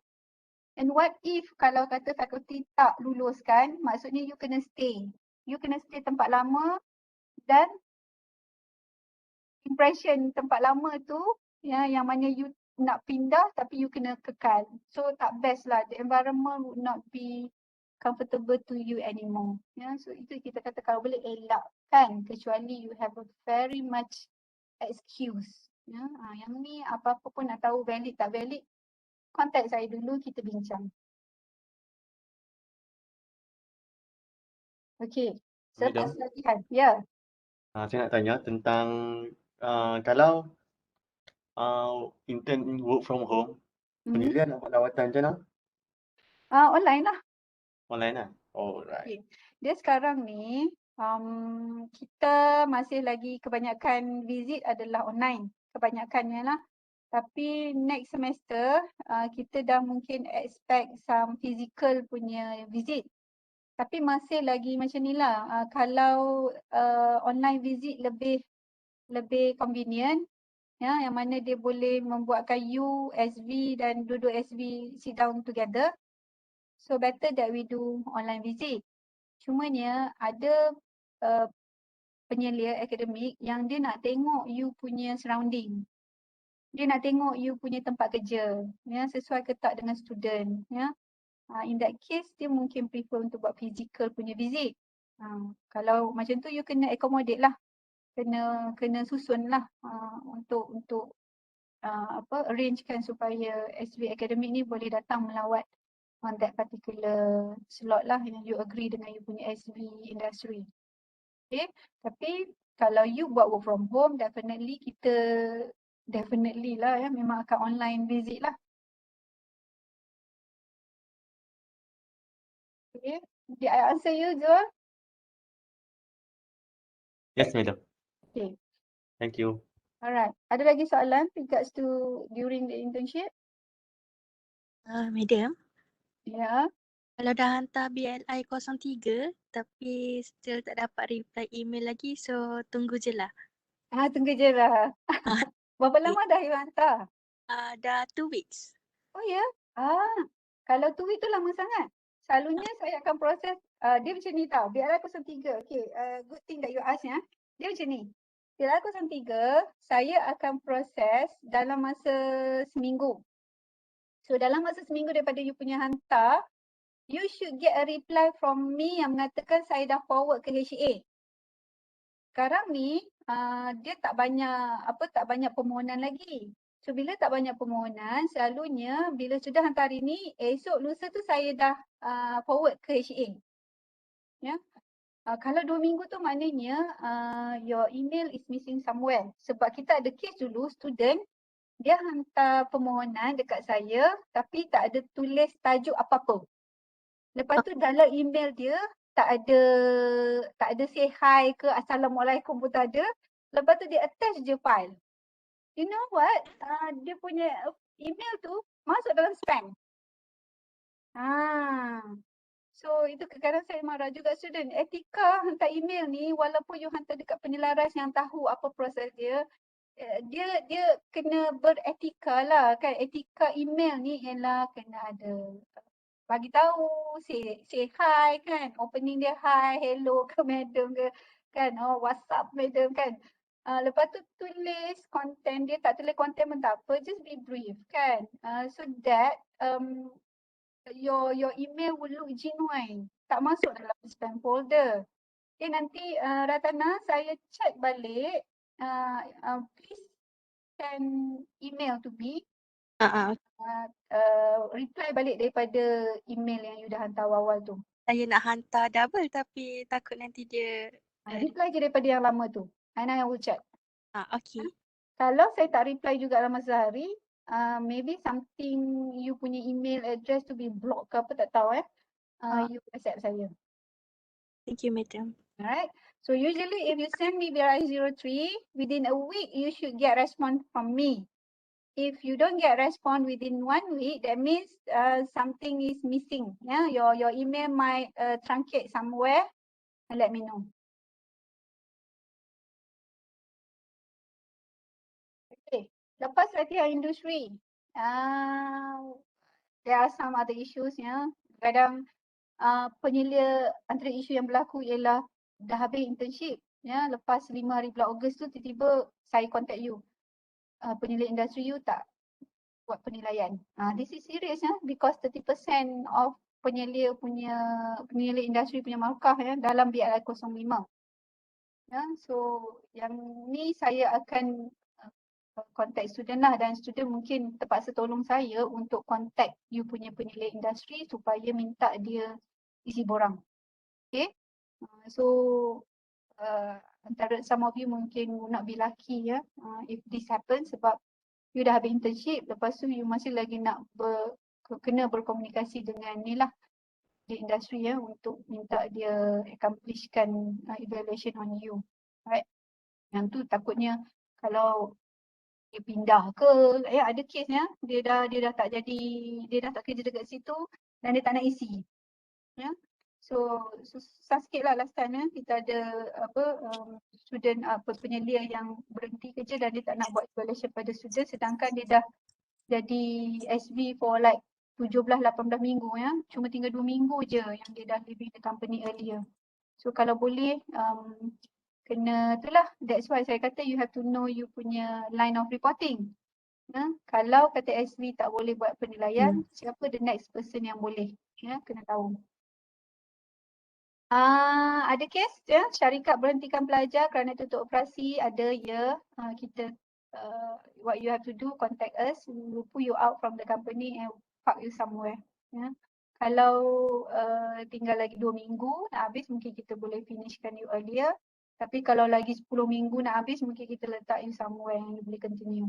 And what if kalau kata fakulti tak luluskan, maksudnya you kena stay. You kena stay tempat lama dan impression tempat lama tu ya yang mana you nak pindah tapi you kena kekal. So tak best lah. The environment would not be comfortable to you anymore. Ya, so itu kita kata kalau boleh elakkan kecuali you have a very much excuse. Ya, yang ni apa-apa pun nak tahu valid tak valid, kontak saya dulu kita bincang. Okey. Selepas latihan. Ya. Saya nak tanya tentang kalau intern work from home, penilaian dapat lawatan macam mana? Online lah. Online lah? Alright. Okay. Dia sekarang ni kita masih lagi kebanyakan visit adalah online. Kebanyakannya lah. Tapi next semester kita dah mungkin expect some physical punya visit. Tapi masih lagi macam ni lah. Kalau online visit lebih convenient. Ya, yang mana dia boleh membuatkan you, SV dan dua-dua SV sit down together. So better that we do online visit. Cumanya ada penyelia akademik yang dia nak tengok you punya surrounding. Dia nak tengok you punya tempat kerja. Ya, sesuai ke tak dengan student. Ya. In that case, dia mungkin prefer untuk buat physical punya visit. Kalau macam tu, you kena accommodate lah. Kena susun lah untuk arrangekan supaya SV akademik ni boleh datang melawat on that particular slot lah yang you agree dengan you punya SV industry. Okay, tapi kalau you buat work from home, definitely lah ya, memang akan online visit lah. Okay, did I answer you, Zul? Yes, madam. Okay. Thank you. Alright. Ada lagi soalan regards to during the internship? Madam, Ya. kalau dah hantar BLI 03 tapi still tak dapat reply email lagi, so tunggu je lah. Tunggu je lah. Berapa lama dah you hantar? Dah 2 weeks. Oh ya? Kalau 2 week tu lama sangat. Selalunya saya akan proses, dia macam ni tau, BLI 03. Okay, good thing that you ask ya. Dia macam ni. BLI 03, saya akan proses dalam masa seminggu. So dalam masa seminggu daripada you punya hantar, you should get a reply from me yang mengatakan saya dah forward ke HA. Sekarang ni dia tak banyak permohonan lagi. So bila tak banyak permohonan, selalunya bila sudah hantar hari ni, esok lusa tu saya dah forward ke HA. Ya. Kalau 2 minggu tu maknanya your email is missing somewhere. Sebab kita ada case dulu student dia hantar permohonan dekat saya tapi tak ada tulis tajuk apa-apa. Lepas tu dalam email dia tak ada say hi ke assalamualaikum pun tak ada. Lepas tu dia attach je file. You know what? Dia punya email tu masuk dalam spam. So itu kadang-kadang saya marah juga student. Etika hantar email ni walaupun you hantar dekat penyelaras yang tahu apa proses dia, dia kena beretika lah kan. Etika email ni ialah kena ada bagi tahu, say hi kan, opening dia hi, hello ke madam ke kan, what's up madam kan. Lepas tu tulis content dia, tak tulis content pun tak apa, just be brief kan. So that your email will look genuine, tak masuk dalam spam folder. Okay, nanti Ratana saya check balik, please send email to me. Reply balik daripada email yang you dah hantar awal tu. Saya nak hantar double tapi takut nanti dia Reply je daripada yang lama tu. Aina yang will check. okay. Kalau saya tak reply juga dalam masa sehari, maybe something you punya email address to be blocked ke apa tak tahu you accept saya. Thank you, madam. Alright. So usually if you send me BRI03, within a week you should get response from me. If you don't get response within 1 week, that means something is missing. Yeah, your email might truncate somewhere, and let me know. Okay, lepas latihan industri, there are some other issues ya. Kadang penyelia antara isu yang berlaku ialah dah habis internship ya, lepas 5 hari bulan Ogos tu tiba-tiba saya contact you. Penyelia industri you tak buat penilaian. This is serious ya, because 30% of penyelia industri punya markah ya dalam BLI 05. Ya, so yang ni saya akan contact student lah, dan student mungkin terpaksa tolong saya untuk contact you punya penilai industri supaya minta dia isi borang. Okay. So antara some of you mungkin will not be lucky ya if this happens, sebab you dah habis internship, lepas tu you masih lagi nak kena berkomunikasi dengan ni lah di industri ya untuk minta dia accomplishkan evaluation on you. Right. Yang tu takutnya kalau dia pindah ke, ada case ya, dia dah tak kerja dekat situ dan dia tak nak isi. Ya. So susah sikit lah last time ya, kita ada student penyelia yang berhenti kerja dan dia tak nak buat evaluation pada student, sedangkan dia dah jadi SV for like 17-18 minggu ya, cuma tinggal 2 minggu je yang dia dah leaving the company earlier. So kalau boleh kena itulah, that's why saya kata you have to know you punya line of reporting. Ya, kalau kata SV tak boleh buat penilaian, siapa the next person yang boleh, ya, kena tahu. Ada kes ya, syarikat berhentikan pelajar kerana tutup operasi, ada ya. Kita what you have to do, contact us, we will pull you out from the company and park you somewhere. Ya. Kalau tinggal lagi 2 minggu nak habis, mungkin kita boleh finishkan you earlier. Tapi kalau lagi 10 minggu nak habis, mungkin kita letak you somewhere yang you boleh continue.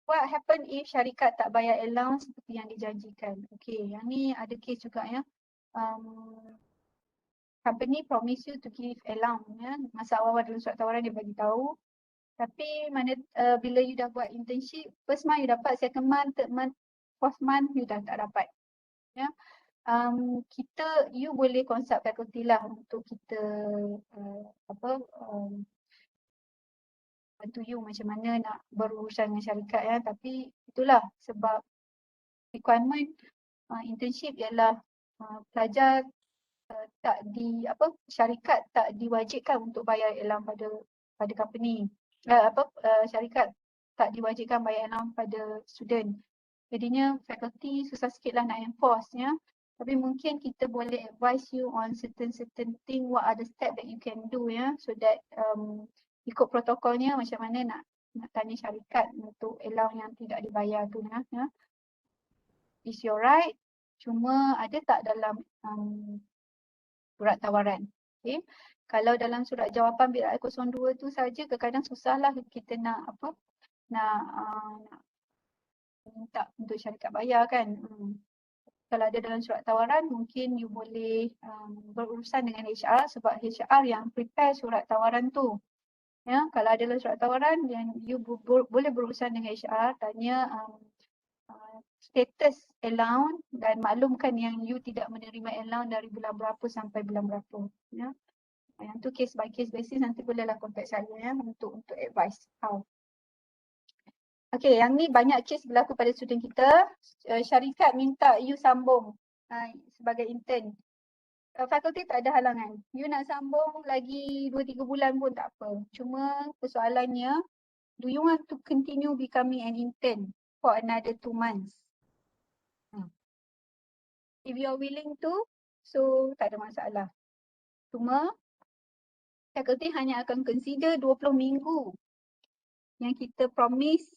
What happen if syarikat tak bayar allowance seperti yang dijanjikan? Okay, yang ni ada kes juga ya. Company promise you to give allowance ya. Masa awal dalam surat tawaran dia bagi tahu. Tapi bila you dah buat internship, first month you dapat, second month, third month, fourth month you dah tak dapat. Ya. You boleh consult faculty lah untuk kita bantu you macam mana nak berurusan dengan syarikat ya. Tapi itulah sebab requirement internship ialah pelajar syarikat tak diwajibkan untuk bayar allowance pada company. Syarikat tak diwajibkan bayar allowance pada student. Jadinya faculty susah sikit lah nak enforce ya. Tapi mungkin kita boleh advise you on certain thing, what are the step that you can do ya, so that ikut protokolnya macam mana nak tanya syarikat untuk allowance yang tidak dibayar tu ya. Is your right. Cuma ada tak dalam surat tawaran. Okay. Kalau dalam surat jawapan BRI 02 tu saja kadang-kadang susahlah kita nak minta untuk syarikat bayar kan. Kalau ada dalam surat tawaran mungkin you boleh berurusan dengan HR sebab HR yang prepare surat tawaran tu. Ya, kalau ada dalam surat tawaran dan you boleh berurusan dengan HR, tanya status allowance dan maklumkan yang you tidak menerima allowance dari bulan berapa sampai bulan berapa. Ya. Yang tu case by case basis, nanti bolehlah contact saya ya untuk advice how. Okay, yang ni banyak case berlaku pada student kita. Syarikat minta you sambung sebagai intern. Fakulti tak ada halangan. You nak sambung lagi 2-3 bulan pun tak apa. Cuma persoalannya, do you want to continue becoming an intern for another 2 months? If you are willing to, so tak ada masalah. Cuma fakulti hanya akan consider 20 minggu yang kita promise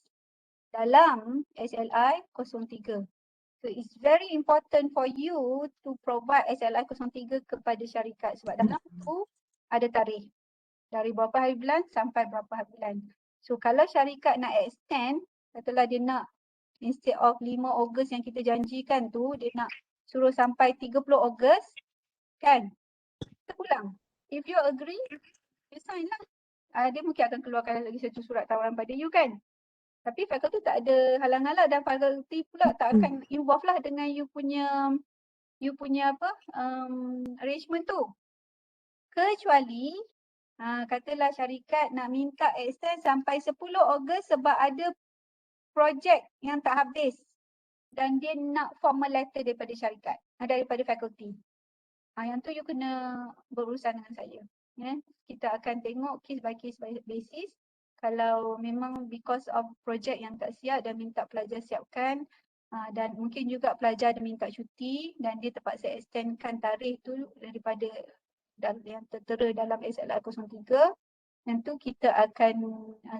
dalam SLI 03. So it's very important for you to provide SLI 03 kepada syarikat sebab dalam tu ada tarikh. Dari berapa hari bulan sampai berapa hari bulan. So kalau syarikat nak extend, katalah dia nak instead of 5 Ogos yang kita janjikan tu, dia nak suruh sampai 30 Ogos, kan? Kita pulang. If you agree, you sign lah. Dia mungkin akan keluarkan lagi satu surat tawaran pada you kan. Tapi fakulti tak ada halangan lah dan fakulti pula tak akan involve lah dengan you punya arrangement tu. Kecuali katalah syarikat nak minta extend sampai 10 Ogos sebab ada projek yang tak habis dan dia nak formal letter daripada syarikat, daripada fakulti. Yang tu you kena berurusan dengan saya. Ya. Kita akan tengok case by case basis. Kalau memang because of projek yang tak siap dan minta pelajar siapkan dan mungkin juga pelajar ada minta cuti dan dia terpaksa extendkan tarikh tu daripada yang tertera dalam SLI 03, tentu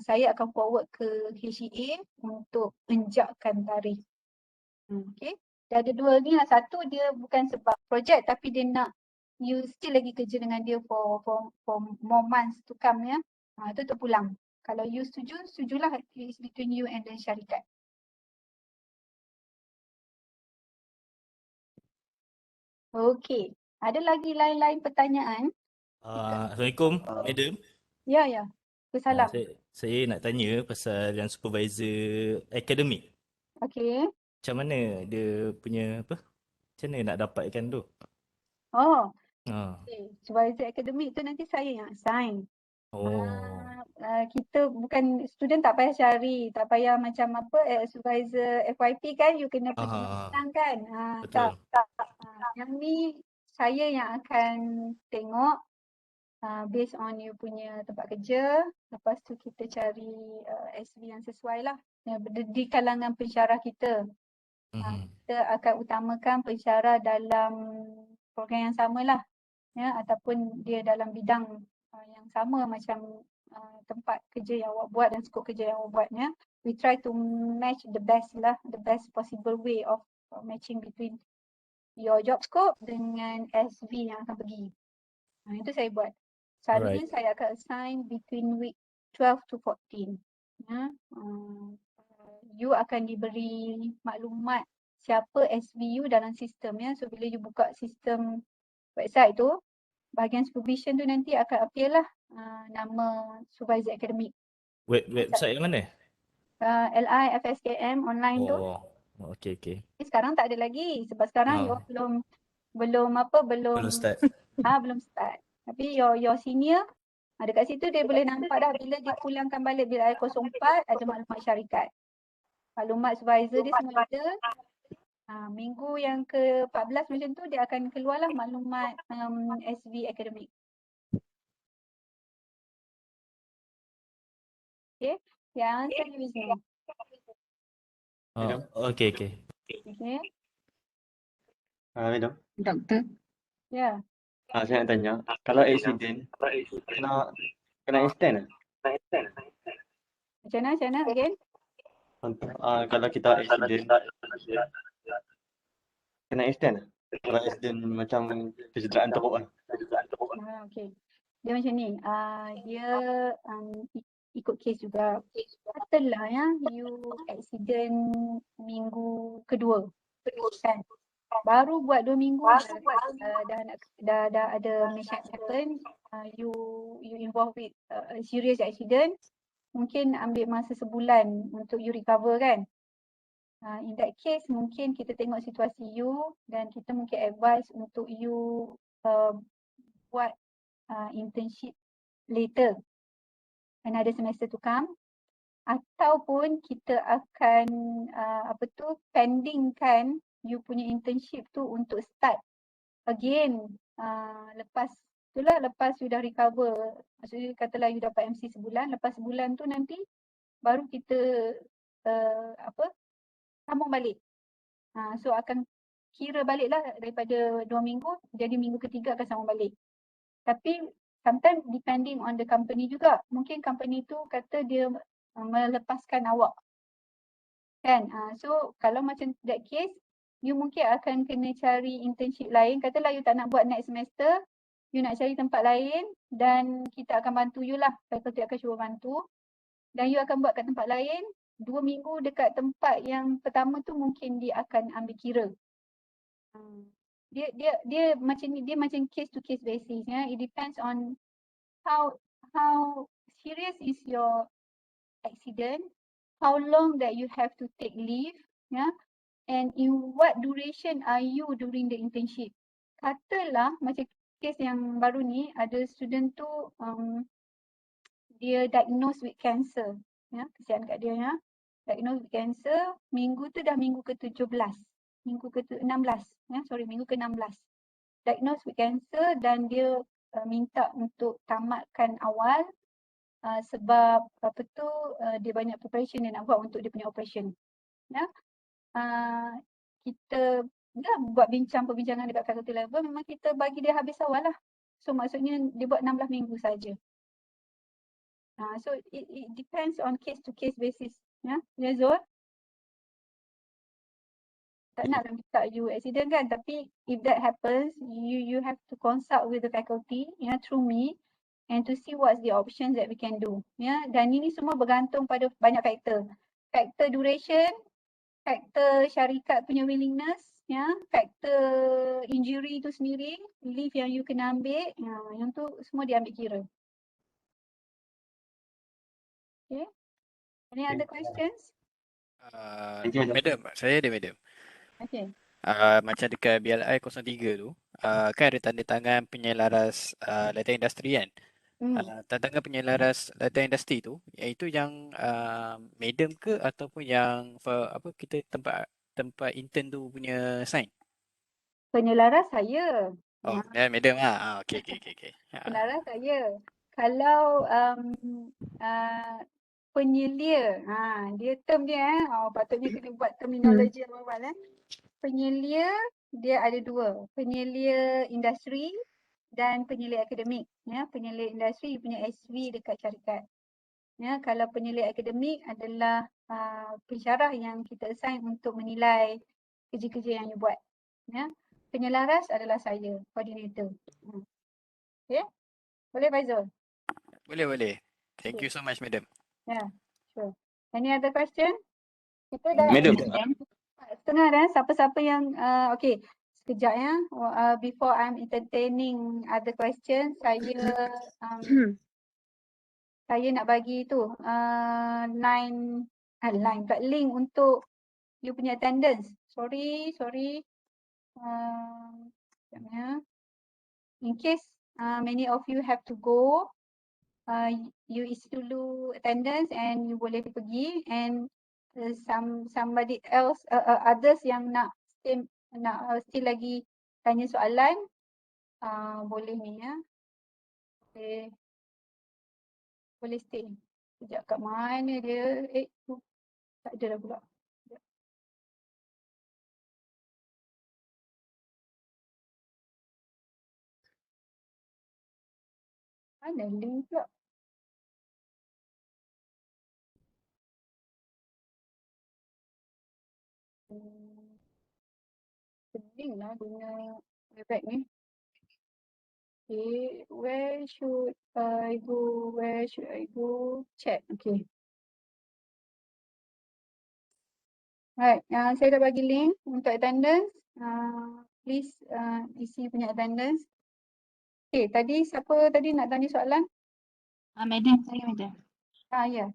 saya akan forward ke HEA untuk enjakkan tarikh. Okay. Dia ada dua ni lah. Satu dia bukan sebab projek tapi dia nak you still lagi kerja dengan dia for more months to come ya. Itu terpulang. Kalau you setuju, setujulah, it's between you and the syarikat. Okay. Ada lagi lain-lain pertanyaan? Assalamualaikum, Madam. Ya. Salam. Saya nak tanya pasal yang supervisor akademik. Okay. Macam mana dia punya macam mana nak dapatkan tu? Oh. Okay. Supervisor akademik tu nanti saya yang assign. Kita bukan student tak payah cari, tak payah macam supervisor FYP kan you kena pergi menang kan. Tak. Yang ni saya yang akan tengok based on you punya tempat kerja, lepas tu kita cari SV yang sesuai lah di kalangan pensyarah kita. Kita akan utamakan pensyarah dalam program yang sama lah ya, ataupun dia dalam bidang yang sama macam tempat kerja yang awak buat dan skop kerja yang awak buat ya. We try to match the best possible way of matching between your job scope dengan SV yang akan pergi. Itu saya buat. Selalunya saya akan assign between week 12 to 14. Ya. You akan diberi maklumat siapa SVU dalam sistem ya. So bila you buka sistem website tu, bahagian supervision tu nanti akan appear lah nama supervisor akademik. Website yang mana? LIFSKM online tu. Okay. Sekarang tak ada lagi sebab sekarang you belum start. Belum start. Tapi your senior dekat situ dia boleh nampak dah bila dia pulangkan balik BRI 04 ada maklumat syarikat. Maklumat supervisor dia semua ada. Minggu yang ke-14 macam tu dia akan keluarlah maklumat SV Academic. Okay, yang answer you Wisnu. Oh, okay. Okay. Madam, Doktor. Ya. saya nak tanya, kalau accident, kena extend Macam mana again? kalau kita accident, kena extend kalau accident macam kecederaan teruk lah. Okay. Dia macam ni. Dia ikut kes juga. Katalah ya, you accident minggu kedua. Kan? Baru buat 2 minggu dah ada mishap happen. You involved with a serious accident. Mungkin ambil masa sebulan untuk you recover kan. In that case mungkin kita tengok situasi you dan kita mungkin advise untuk you buat internship later, another semester to come, ataupun kita akan pendingkan you punya internship tu untuk start again lepas you dah recover. Maksudnya katalah you dapat MC sebulan, lepas sebulan tu nanti baru kita sambung balik. So akan kira balik lah daripada 2 minggu jadi minggu ketiga akan sambung balik. Tapi sometimes depending on the company juga. Mungkin company tu kata dia melepaskan awak. Kan? So kalau macam that case, you mungkin akan kena cari internship lain. Katalah you tak nak buat next semester, you nak cari tempat lain dan kita akan bantu you lah. Faculty akan cuba bantu. Dan you akan buat kat tempat lain, 2 minggu dekat tempat yang pertama tu mungkin dia akan ambil kira. Dia macam case to case basis ya. It depends on how serious is your accident, how long that you have to take leave, ya, and in what duration are you during the internship. Katalah macam case yang baru ni ada student tu dia diagnosed with cancer, ya, kesian kat dia ya. Diagnosed with cancer, minggu tu dah minggu ke-17, minggu ke-16, ya, minggu ke-16. Diagnosed with cancer dan dia minta untuk tamatkan awal sebab dia banyak preparation dia nak buat untuk dia punya operation. Ya. Kita dah buat perbincangan dekat faculty level, memang kita bagi dia habis awal lah. So maksudnya dia buat 16 minggu saja. So it depends on case to case basis. Ya, Zul? Tak nak minta you accident kan, tapi if that happens, you have to consult with the faculty, ya, through me, and to see what's the options that we can do. Ya, dan ini semua bergantung pada banyak faktor. Faktor duration, faktor syarikat punya willingness, ya, faktor injury tu sendiri, leave yang you kena ambil, yang tu semua dia ambil kira. Okay. Any other questions? Madam, saya ada madam. Okay. Macam dekat BLI 03 tu, kan ada tanda tangan penyelaras letter industri kan? Tanda tangan penyelaras letter industri tu, iaitu yang madam ke ataupun yang kita tempat intern tu punya sign? Penyelaras saya. Oh, madam lah. Okay. Penyelaras saya. Kalau penyelia, dia term dia patutnya kena buat terminologi yang awal. Penyelia dia ada 2, penyelia industri dan penyelia akademik. Ya, penyelia industri punya SV dekat syarikat. Ya, kalau penyelia akademik adalah pensyarah yang kita assign untuk menilai kerja-kerja yang you buat. Ya, penyelaras adalah saya, coordinator. Okay, boleh Faizul? Boleh. Thank you so much, madam. Yeah, sure. Any other question? Kita dah Madam. setengah dah. Siapa-siapa yang okay, sekejap ya. Before I'm entertaining other questions, saya nak bagi tu line link untuk you punya attendance. Sorry. Sekejap ya. In case many of you have to go, you isi dulu attendance and you boleh pergi, and somebody else others yang nak stay still lagi tanya soalan, boleh ni ya. Boleh stay. Sekejap, kat mana dia? Tak ada dah pula. Sekejap. Mana link pula? Pening lah guna webpack ni. Okay, where should I go? Where should I go? Chat, okay. Right, saya dah bagi link untuk attendance. Please isi punya attendance. Okay, tadi siapa tadi nak tanya soalan? Madam, saya Madam. Ya.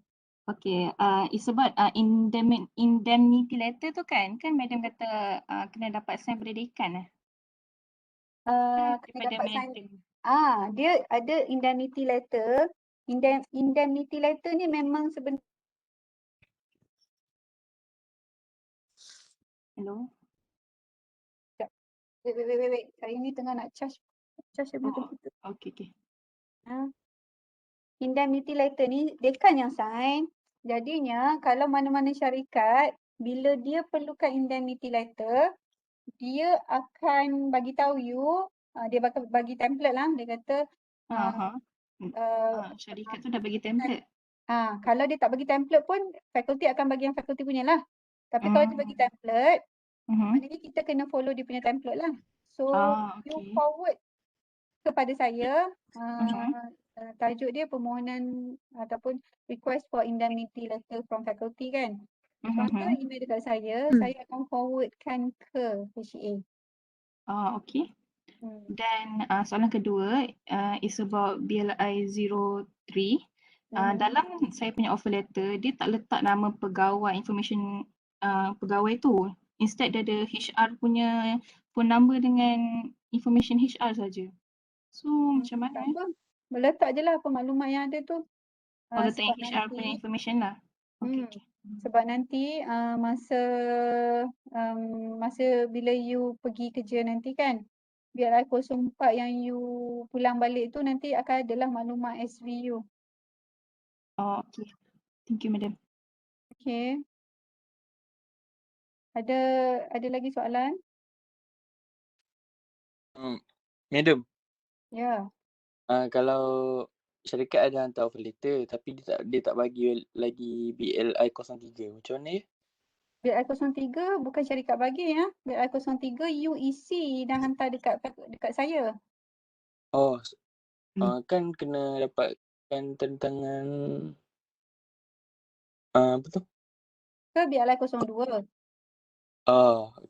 Okay, it's about indemnity letter tu kan? Kan Madam kata kena dapat sign pada dekan Kena daripada dapat sign. madam. Dia ada indemnity letter. Indemnity letter ni memang sebenarnya. Hello? Wait. Saya ni tengah nak charge saya punya komputer. Okay. Indemnity letter ni dekan yang sign. Jadinya kalau mana-mana syarikat, bila dia perlukan indemnity letter, dia akan bagi tahu you, dia bakal bagi template lah. Dia kata Syarikat tu dah bagi template. Kalau dia tak bagi template pun, fakulti akan bagi yang fakulti punya lah. Tapi kalau dia bagi template, maknanya kita kena follow dia punya template lah. So, you forward kepada saya, tajuk dia permohonan ataupun request for indemnity letter from faculty kan. Contoh email dekat saya akan forwardkan ke HCA. Okay. Dan soalan kedua is about BLI 03. Dalam saya punya offer letter, dia tak letak nama pegawai, information pegawai tu. Instead dia ada HR punya phone number dengan information HR saja. So macam mana? Letak je lah apa maklumat yang ada tu. Letak yang HR punya information lah. Okay. Sebab nanti masa bila you pergi kerja nanti kan, BLI 04 yang you pulang balik tu nanti akan adalah maklumat SV you. Okay. Thank you, Madam. Okay. Ada lagi soalan? Madam. Ya. Kalau syarikat ada hantar offer letter tapi dia tak bagi lagi BLI 03, macam mana ya? BLI 03 bukan syarikat bagi ya. BLI 03 you isi dan hantar dekat saya. Kan kena dapatkan tantangan apa tu? Ke BLI 02.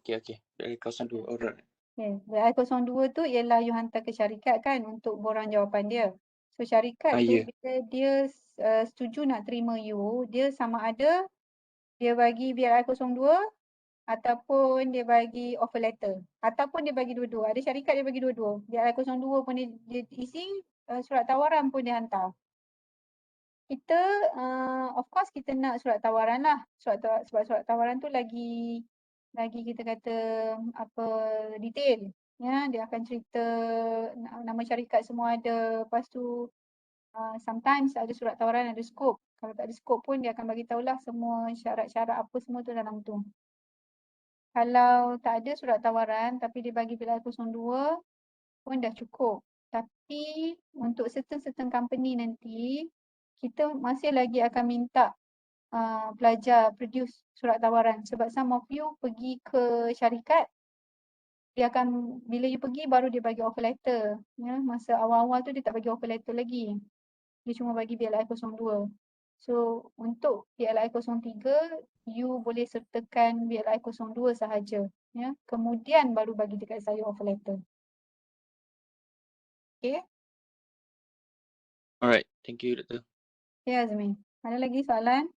Okay. BLI 02, alright. Okay. BLI 02 tu ialah you hantar ke syarikat kan untuk borang jawapan dia. So syarikat tu bila dia setuju nak terima you, dia sama ada dia bagi BLI 02 ataupun dia bagi offer letter. Ataupun dia bagi dua-dua. Ada syarikat dia bagi dua-dua. BLI 02 pun dia isi, surat tawaran pun dia hantar. Kita of course kita nak surat tawaran lah. Sebab surat tawaran tu lagi kita kata apa detail. Ya, dia akan cerita nama syarikat semua ada. Lepas tu sometimes ada surat tawaran, ada skop. Kalau tak ada skop pun dia akan bagi tahulah semua syarat-syarat apa semua tu dalam tu. Kalau tak ada surat tawaran tapi dia bagi BLI 02 pun dah cukup. Tapi untuk certain company nanti kita masih lagi akan minta pelajar produce surat tawaran sebab some of you pergi ke syarikat, dia akan bila you pergi baru dia bagi offer letter. Ya, masa awal-awal tu dia tak bagi offer letter lagi. Dia cuma bagi BLI 02. So untuk BLI 03 you boleh sertakan BLI 02 sahaja. Ya, kemudian baru bagi dekat saya offer letter. Okay. Alright, thank you Dr. Ya Azmi, ada lagi soalan?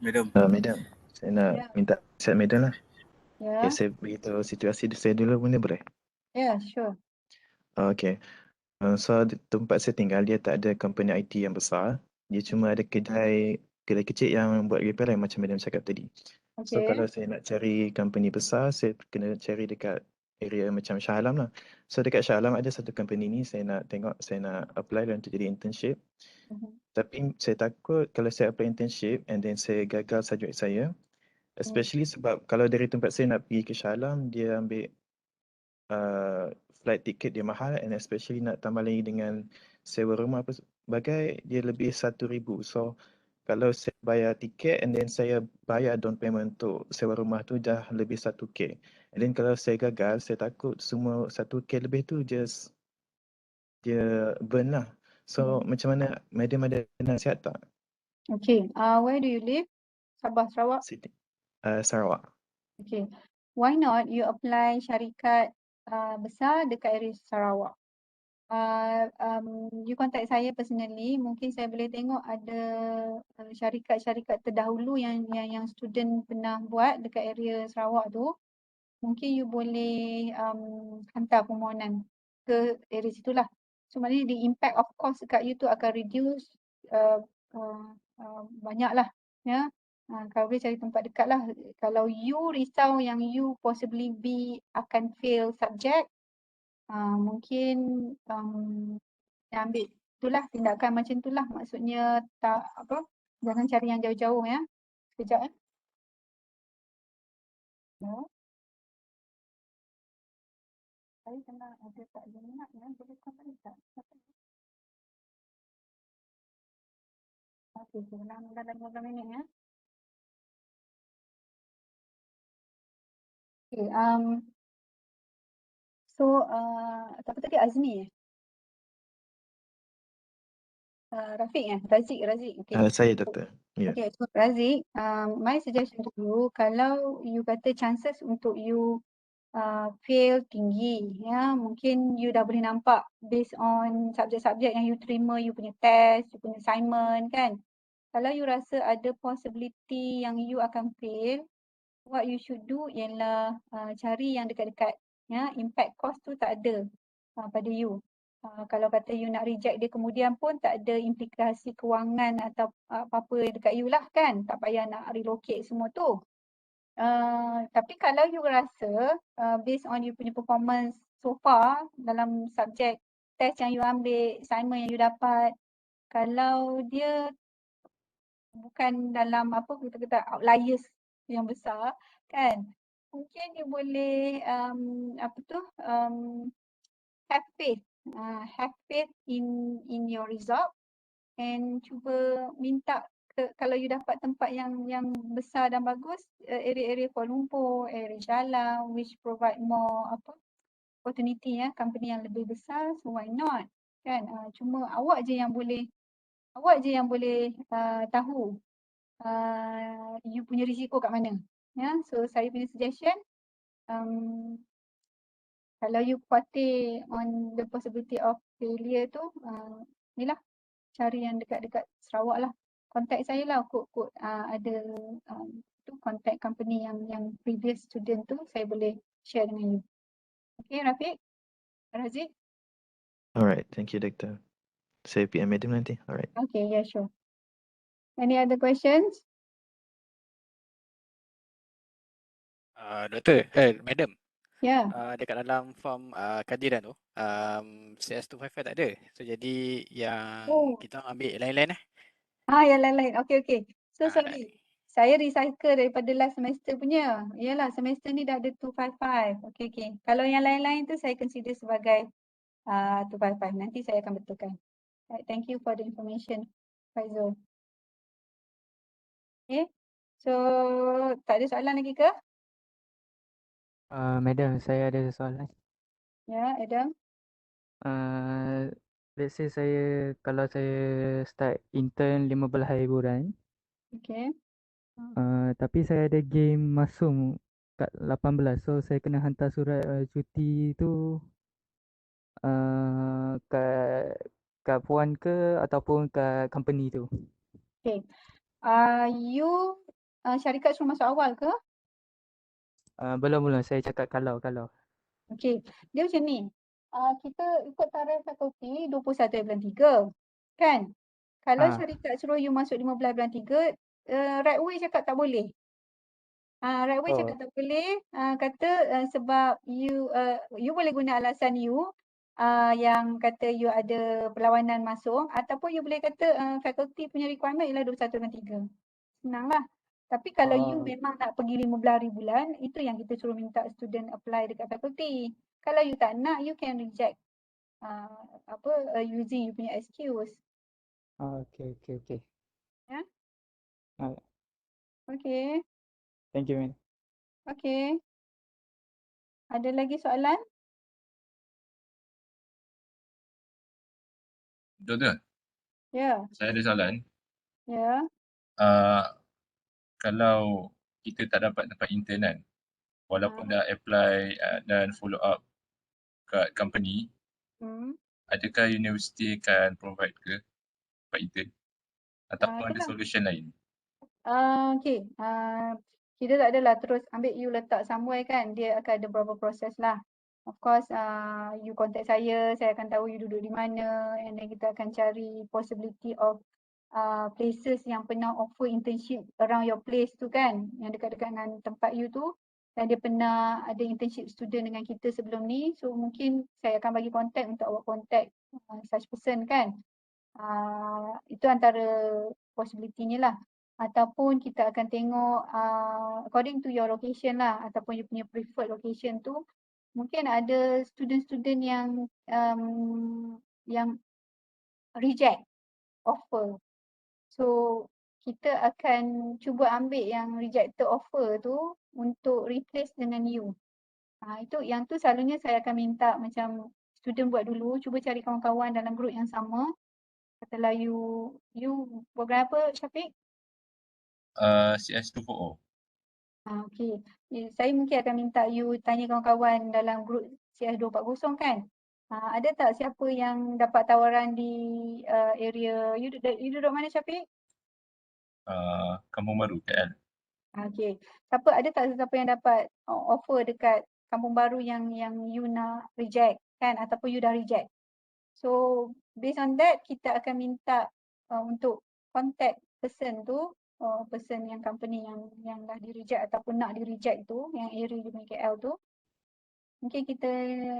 Madam. Madam, saya nak minta nasihat Madam lah. Ya. Okay, saya beritahu situasi saya dulu boleh? Ya, sure. Okay. So tempat saya tinggal dia tak ada company IT yang besar. Dia cuma ada kedai kedai kecil yang buat repair macam Madam cakap tadi. So Okay. kalau saya nak cari company besar, saya kena cari dekat area macam Shah Alam lah. So dekat Shah Alam ada satu company ni, saya nak tengok, saya nak apply lah untuk jadi internship. Tapi saya takut kalau saya apply internship and then saya gagal subjek saya, especially sebab kalau dari tempat saya nak pergi ke Shah Alam, dia ambil flight ticket dia mahal, and especially nak tambah lagi dengan sewa rumah apa sebagai, dia lebih 1,000. So kalau saya bayar tiket and then saya bayar down payment untuk sewa rumah tu dah lebih 1K. And then kalau saya gagal, saya takut semua 1K lebih tu just dia burn lah. So macam mana Madam ada nasihat tak? Okay. Where do you live? Sabah, Sarawak? Sarawak. Okay. Why not you apply syarikat besar dekat area Sarawak? You contact saya personally, mungkin saya boleh tengok ada syarikat-syarikat terdahulu yang student pernah buat dekat area Sarawak tu. Mungkin you boleh hantar permohonan ke area situlah. So maknanya the impact of cost dekat you tu akan reduce banyak lah. Ya. Kalau boleh cari tempat dekat lah. Kalau you risau yang you possibly akan fail subject, mungkin ambil itulah tindakan macam itulah, maksudnya tak jangan cari yang jauh-jauh ya. Sekejap ya. Saya kena ada tak minat ya, boleh kontak tak? Okey, dalam 15 minit ya. Okay, so siapa tadi, Azmi Rafiq Razik. Okay. Saya doktor. Yeah. Okay, so Razik, my suggestion to you, kalau you kata chances untuk you fail tinggi, ya, mungkin you dah boleh nampak based on subjek-subjek yang you terima, you punya test, you punya assignment kan. Kalau you rasa ada possibility yang you akan fail, what you should do ialah cari yang dekat-dekat, ya, impact cost tu tak ada pada you. Kalau kata you nak reject dia kemudian pun tak ada implikasi kewangan atau apa-apa dekat you lah kan, tak payah nak relocate semua tu. Tapi kalau you rasa based on you punya performance so far dalam subjek test yang you ambil, assignment yang you dapat, kalau dia bukan dalam kita kata outliers yang besar kan, mungkin you boleh have faith in your result and cuba minta kalau you dapat tempat yang besar dan bagus, area-area Kuala Lumpur, area Shah Alam, which provide more opportunity ya, company yang lebih besar, so why not kan. Cuma awak je yang boleh tahu you punya risiko kat mana ya. So saya punya suggestion, kalau you khawatir on the possibility of failure tu, ni lah, cari yang dekat-dekat Sarawak lah. Contact saya lah, kod ada tu contact company yang previous student tu, saya boleh share dengan you. Okay Rafiq, Razik. Alright, thank you doktor. Saya PM Madam nanti. Alright. Okay, yeah, sure. Any other questions? Doktor, Madam. Ya. Dekat dalam form kehadiran tu, CS255 tak ada. So jadi yang kita ambil lain-lain Yang lain-lain. Okay. So sorry. Saya recycle daripada last semester punya. Yalah, semester ni dah ada 255. Okay. Kalau yang lain-lain tu saya consider sebagai 255. Nanti saya akan betulkan. Right, thank you for the information, Faizul. Okay. So, tak ada soalan lagi ke? Madam, saya ada soalan. Ya, Adam. Let's say kalau saya start intern 15 hari bulan. Okay. Tapi saya ada game masuk kat 18. So saya kena hantar surat cuti tu kat puan ke ataupun kat company tu. Okay. You syarikat suruh masuk awal ke? Belum, saya cakap kalau. Okay, dia macam ni. Kita ikut tarikh fakulti 21 bulan 3. Kan? Kalau Ah. syarikat suruh you masuk 15 bulan 3, right away cakap tak boleh. Right away cakap Oh. tak boleh, kata sebab you boleh guna alasan you yang kata you ada perlawanan masuk, ataupun you boleh kata faculty punya requirement ialah 21 bulan 3. Senanglah. Tapi kalau you Oh. memang nak pergi 15 hari bulan, itu yang kita suruh minta student apply dekat faculty. Kalau you tak nak, you can reject using you punya excuse. Okay. Ya. Ah, Okay. thank you, man. Okay. Ada lagi soalan? Doktor, Ya. saya ada soalan. Ya. Kalau kita tak dapat tempat intern kan, walaupun dah apply dan follow up kat company, adakah universiti akan provide ke tempat intern? Ataupun ada Itulah. solution lain? Okay. Kita tak adalah terus ambil you letak somewhere kan. Dia akan ada beberapa proses lah. Of course, you contact saya akan tahu you duduk di mana, and then kita akan cari possibility of places yang pernah offer internship around your place tu kan, yang dekat-dekat dengan tempat you tu, dan dia pernah ada internship student dengan kita sebelum ni. So mungkin saya akan bagi contact untuk awak contact such person kan. Itu antara possibility-nya lah. Ataupun kita akan tengok according to your location lah, ataupun you punya preferred location tu, mungkin ada student-student yang reject offer. So kita akan cuba ambil yang rejected offer tu untuk replace dengan you. Itu yang tu selalunya saya akan minta macam student buat dulu, cuba cari kawan-kawan dalam group yang sama. Katalah you program apa, Syafiq? CS240. Okay. Saya mungkin akan minta you tanya kawan-kawan dalam group CS240 kan. Ada tak siapa yang dapat tawaran di area, you duduk mana, Syafiq? Kampung Baru, KL. Okay. Ada tak siapa yang dapat offer dekat Kampung Baru yang you nak reject kan, ataupun you dah reject. So based on that, kita akan minta untuk contact person tu, person yang company yang dah di-reject ataupun nak di-reject tu, yang area di KL tu. Mungkin kita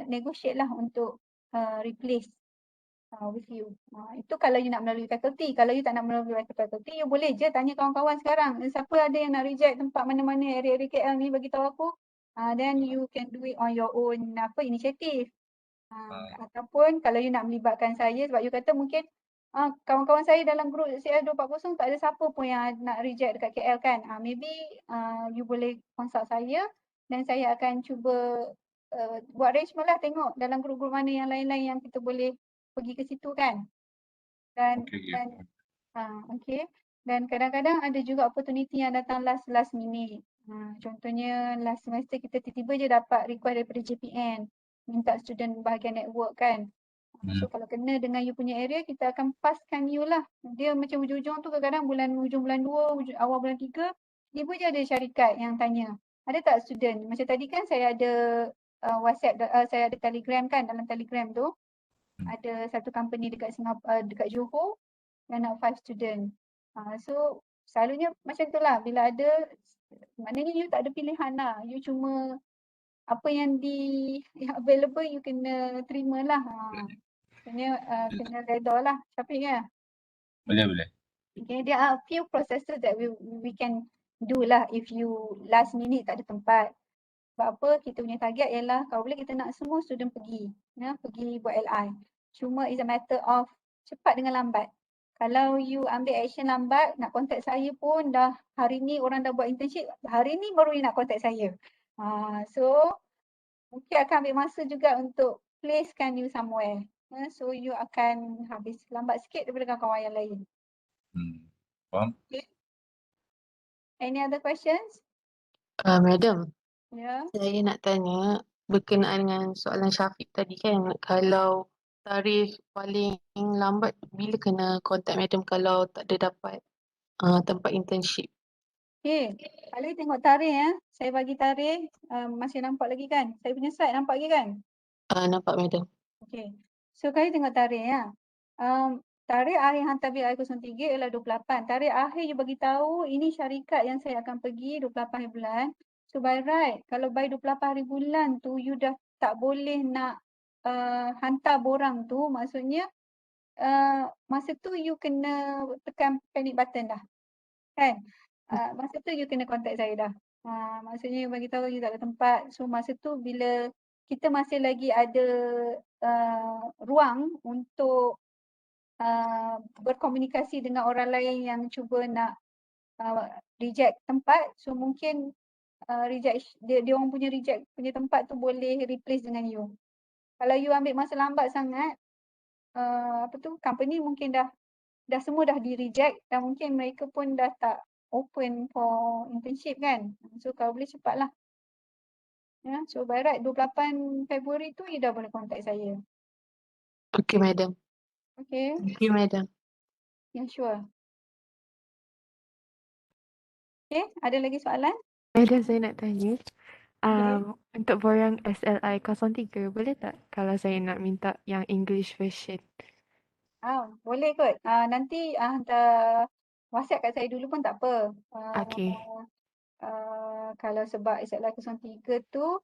negotiate lah untuk replace with you. Itu kalau you nak melalui faculty. Kalau you tak nak melalui faculty, you boleh je tanya kawan-kawan sekarang. Siapa ada yang nak reject tempat mana-mana area-area KL ni, bagi tahu aku. Then you can do it on your own initiative. Ataupun kalau you nak melibatkan saya, sebab you kata mungkin kawan-kawan saya dalam group CS240 tak ada siapa pun yang nak reject dekat KL kan. Maybe you boleh consult saya dan saya akan cuba buat arrangement lah, tengok dalam group-group mana yang lain-lain yang kita boleh pergi ke situ kan. Dan dan kadang-kadang ada juga opportunity yang datang last minute. Contohnya last semester kita tiba-tiba je dapat request daripada JPN minta student bahagian network kan. So kalau kena dengan you punya area, kita akan paskan you lah. Dia macam ujung-ujung tu kadang-kadang ujung bulan 2, awal bulan 3, tiba je ada syarikat yang tanya, ada tak student? Macam tadi kan saya ada WhatsApp, saya ada Telegram kan, dalam Telegram tu ada satu company dekat Singapura, dekat Johor yang nak 5 student. So selalunya macam tu lah, bila ada, maknanya you tak ada pilihan lah. You cuma apa yang available you kena terima lah. Kena redha lah, Syafiq ya? Boleh. Okay, there are a few processes that we can do lah if you last minute tak ada tempat. Sebab apa, kita punya target ialah kalau boleh kita nak semua student pergi buat LI. Cuma it's a matter of cepat dengan lambat. Kalau you ambil action lambat, nak contact saya pun dah hari ni orang dah buat internship, hari ni baru you nak contact saya. So mungkin akan ambil masa juga untuk placekan you somewhere. So you akan habis lambat sikit daripada kawan-kawan yang lain. Faham? Okay. Any other questions? Madam, saya nak tanya berkenaan dengan soalan Syafiq tadi kan, kalau tarikh paling lambat bila kena contact Madam kalau tak ada dapat tempat internship? Okay, kalau you tengok tarikh saya bagi tarikh, masih nampak lagi kan? Saya punya slide nampak lagi kan? Nampak Madam. Okay, so kalau you tengok tarikh tarikh akhir hantar bil I03 ialah 28. Tarikh akhir you bagi tahu ini syarikat yang saya akan pergi 28 hari bulan. So by right, kalau by 28 hari bulan tu you dah tak boleh nak hantar borang tu, maksudnya masa tu you kena tekan panic button dah. Kan? Masa tu you kena contact saya dah. Maksudnya you bagi tahu you tak ada tempat. So masa tu bila kita masih lagi ada ruang untuk berkomunikasi dengan orang lain yang cuba nak reject tempat, so mungkin reject dia orang punya reject punya tempat tu boleh replace dengan you. Kalau you ambil masa lambat sangat, company mungkin dah semua dah di reject dan mungkin mereka pun dah tak open for internship kan. So kalau boleh cepatlah. Ya, so by right 28 Februari tu you dah boleh contact saya. Okay, madam. Okay. Thank you, madam. Yeah, sure. Okay, ada lagi soalan? Madam, saya nak tanya. Okay. Untuk borang SLI 03, boleh tak kalau saya nak minta yang English version? Boleh kot. Nanti hantar WhatsApp kat saya dulu pun tak apa. Okay. Kalau sebab SLI 03 tu,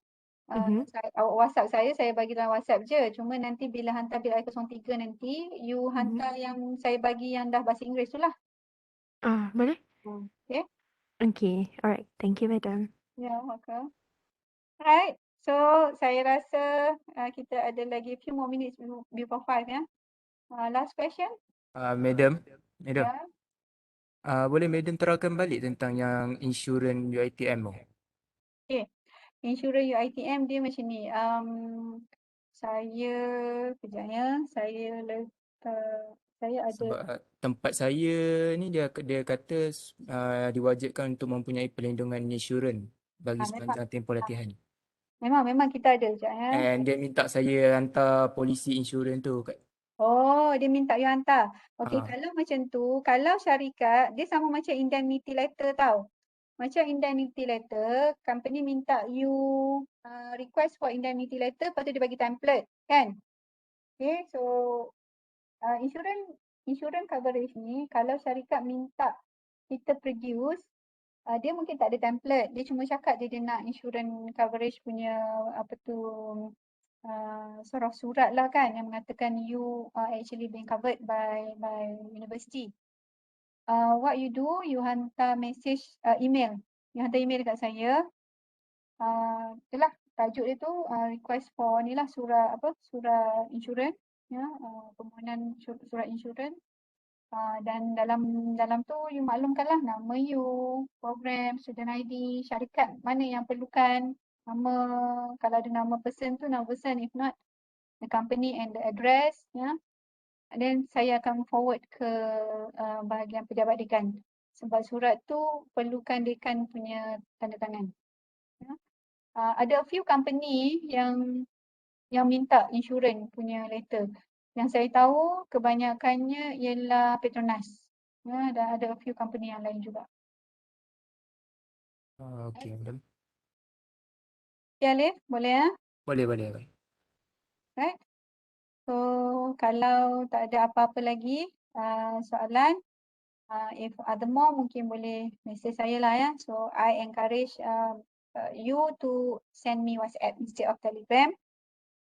Mhm. WhatsApp saya bagi dalam WhatsApp je. Cuma nanti bila hantar bil I03 nanti, you hantar yang saya bagi yang dah bahasa Inggeris tu lah. Boleh? Okay. Okay. Alright. Thank you, madam. Yeah, welcome. Alright. So, saya rasa kita ada lagi few more minutes before 5 ya. Last question? Madam, Ya. boleh madam terangkan balik tentang yang insurans UiTM tu? Okay. Insurans UiTM dia macam ni. Saya, kejap ya. Saya letak, saya ada. Sebab tempat saya ni dia kata diwajibkan untuk mempunyai perlindungan insurans bagi sepanjang tempoh latihan. Memang kita ada. Kejap ya. And dia minta saya hantar polisi insurans tu kat. Oh, dia minta you hantar. Okay, Ah. kalau macam tu, kalau syarikat, dia sama macam indemnity letter tau. Macam indemnity letter, company minta you request for indemnity letter, lepas tu dia bagi template, kan? Okay, so insurance coverage ni, kalau syarikat minta kita produce, dia mungkin tak ada template. Dia cuma cakap dia nak insurance coverage punya surat lah kan yang mengatakan you are actually being covered by university. What you do, you hantar message email. You hantar email dekat saya. Itulah tajuk dia tu request for ni lah surat insurans ya, permohonan surat insurans. Dan dalam tu you maklumkanlah nama you, program, student ID, syarikat mana yang perlukan, nama, kalau ada nama person tu nama person, if not the company and the address ya. And then saya akan forward ke bahagian pejabat dekan. Sebab surat tu perlukan dekan punya tanda tangan. Ya. Ada a few company yang minta insurans punya letter. Yang saya tahu kebanyakannya ialah Petronas. Ya, dan ada a few company yang lain juga. Okay, madam. Ya, Alif, boleh ya? Boleh. Right. So, kalau tak ada apa-apa lagi soalan, if ada more mungkin boleh message saya lah ya. So, I encourage you to send me WhatsApp instead of Telegram.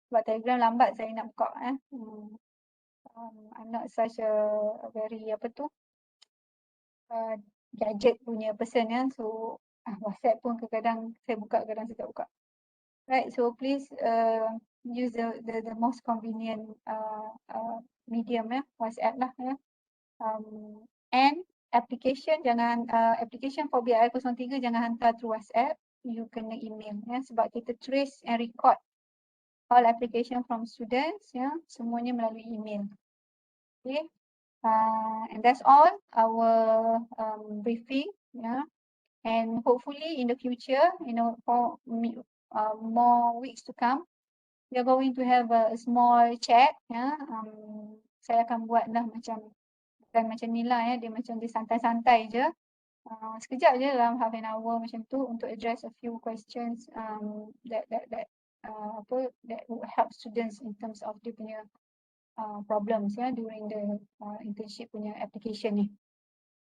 Sebab Telegram lambat saya nak buka. I'm not such a very gadget punya person ya. So, WhatsApp pun kadang-kadang saya buka, kadang saya tak buka. Right, so please use the most convenient medium ya, WhatsApp lah ya. And application application for BI 03 jangan hantar through WhatsApp, you kena email ya, sebab kita trace and record all application from students ya, semuanya melalui email. Okay, and that's all our briefing ya. And hopefully in the future, for more weeks to come, we are going to have a small chat ya. Saya akan buat lah macam ni lah ya, dia macam dia santai-santai je. Sekejap je dalam half an hour macam tu untuk address a few questions that would help students in terms of dia punya problems during the internship punya application ni.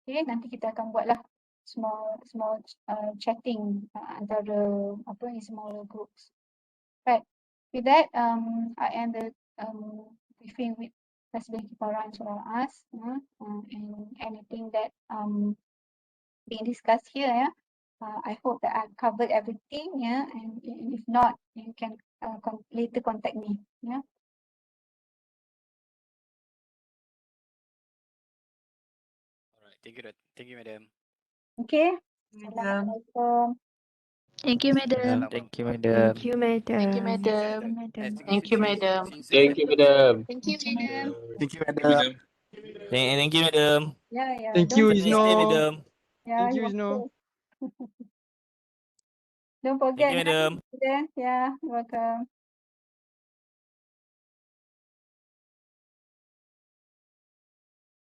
Okay, nanti kita akan buatlah small chatting antara in smaller groups. Right. With that, I end the briefing with President Kiparan for us, and anything that being discussed here. I hope that I've covered everything. And if not, you can later contact me. Alright, thank you, madam. Okay. Madam. Assalamualaikum. Thank you, madam. Thank you, madam. Thank you, madam. Thank you, madam. Thank you, madam. Thank you, madam. Thank you, madam. Thank you, Thank you, madam. madam. Thank you, madam. Yeah. Thank Don't you, forget. Stay, Isno. madam. Yeah, Thank you, you're Isno. welcome. Don't Thank forget. you, madam. Yeah, you're welcome.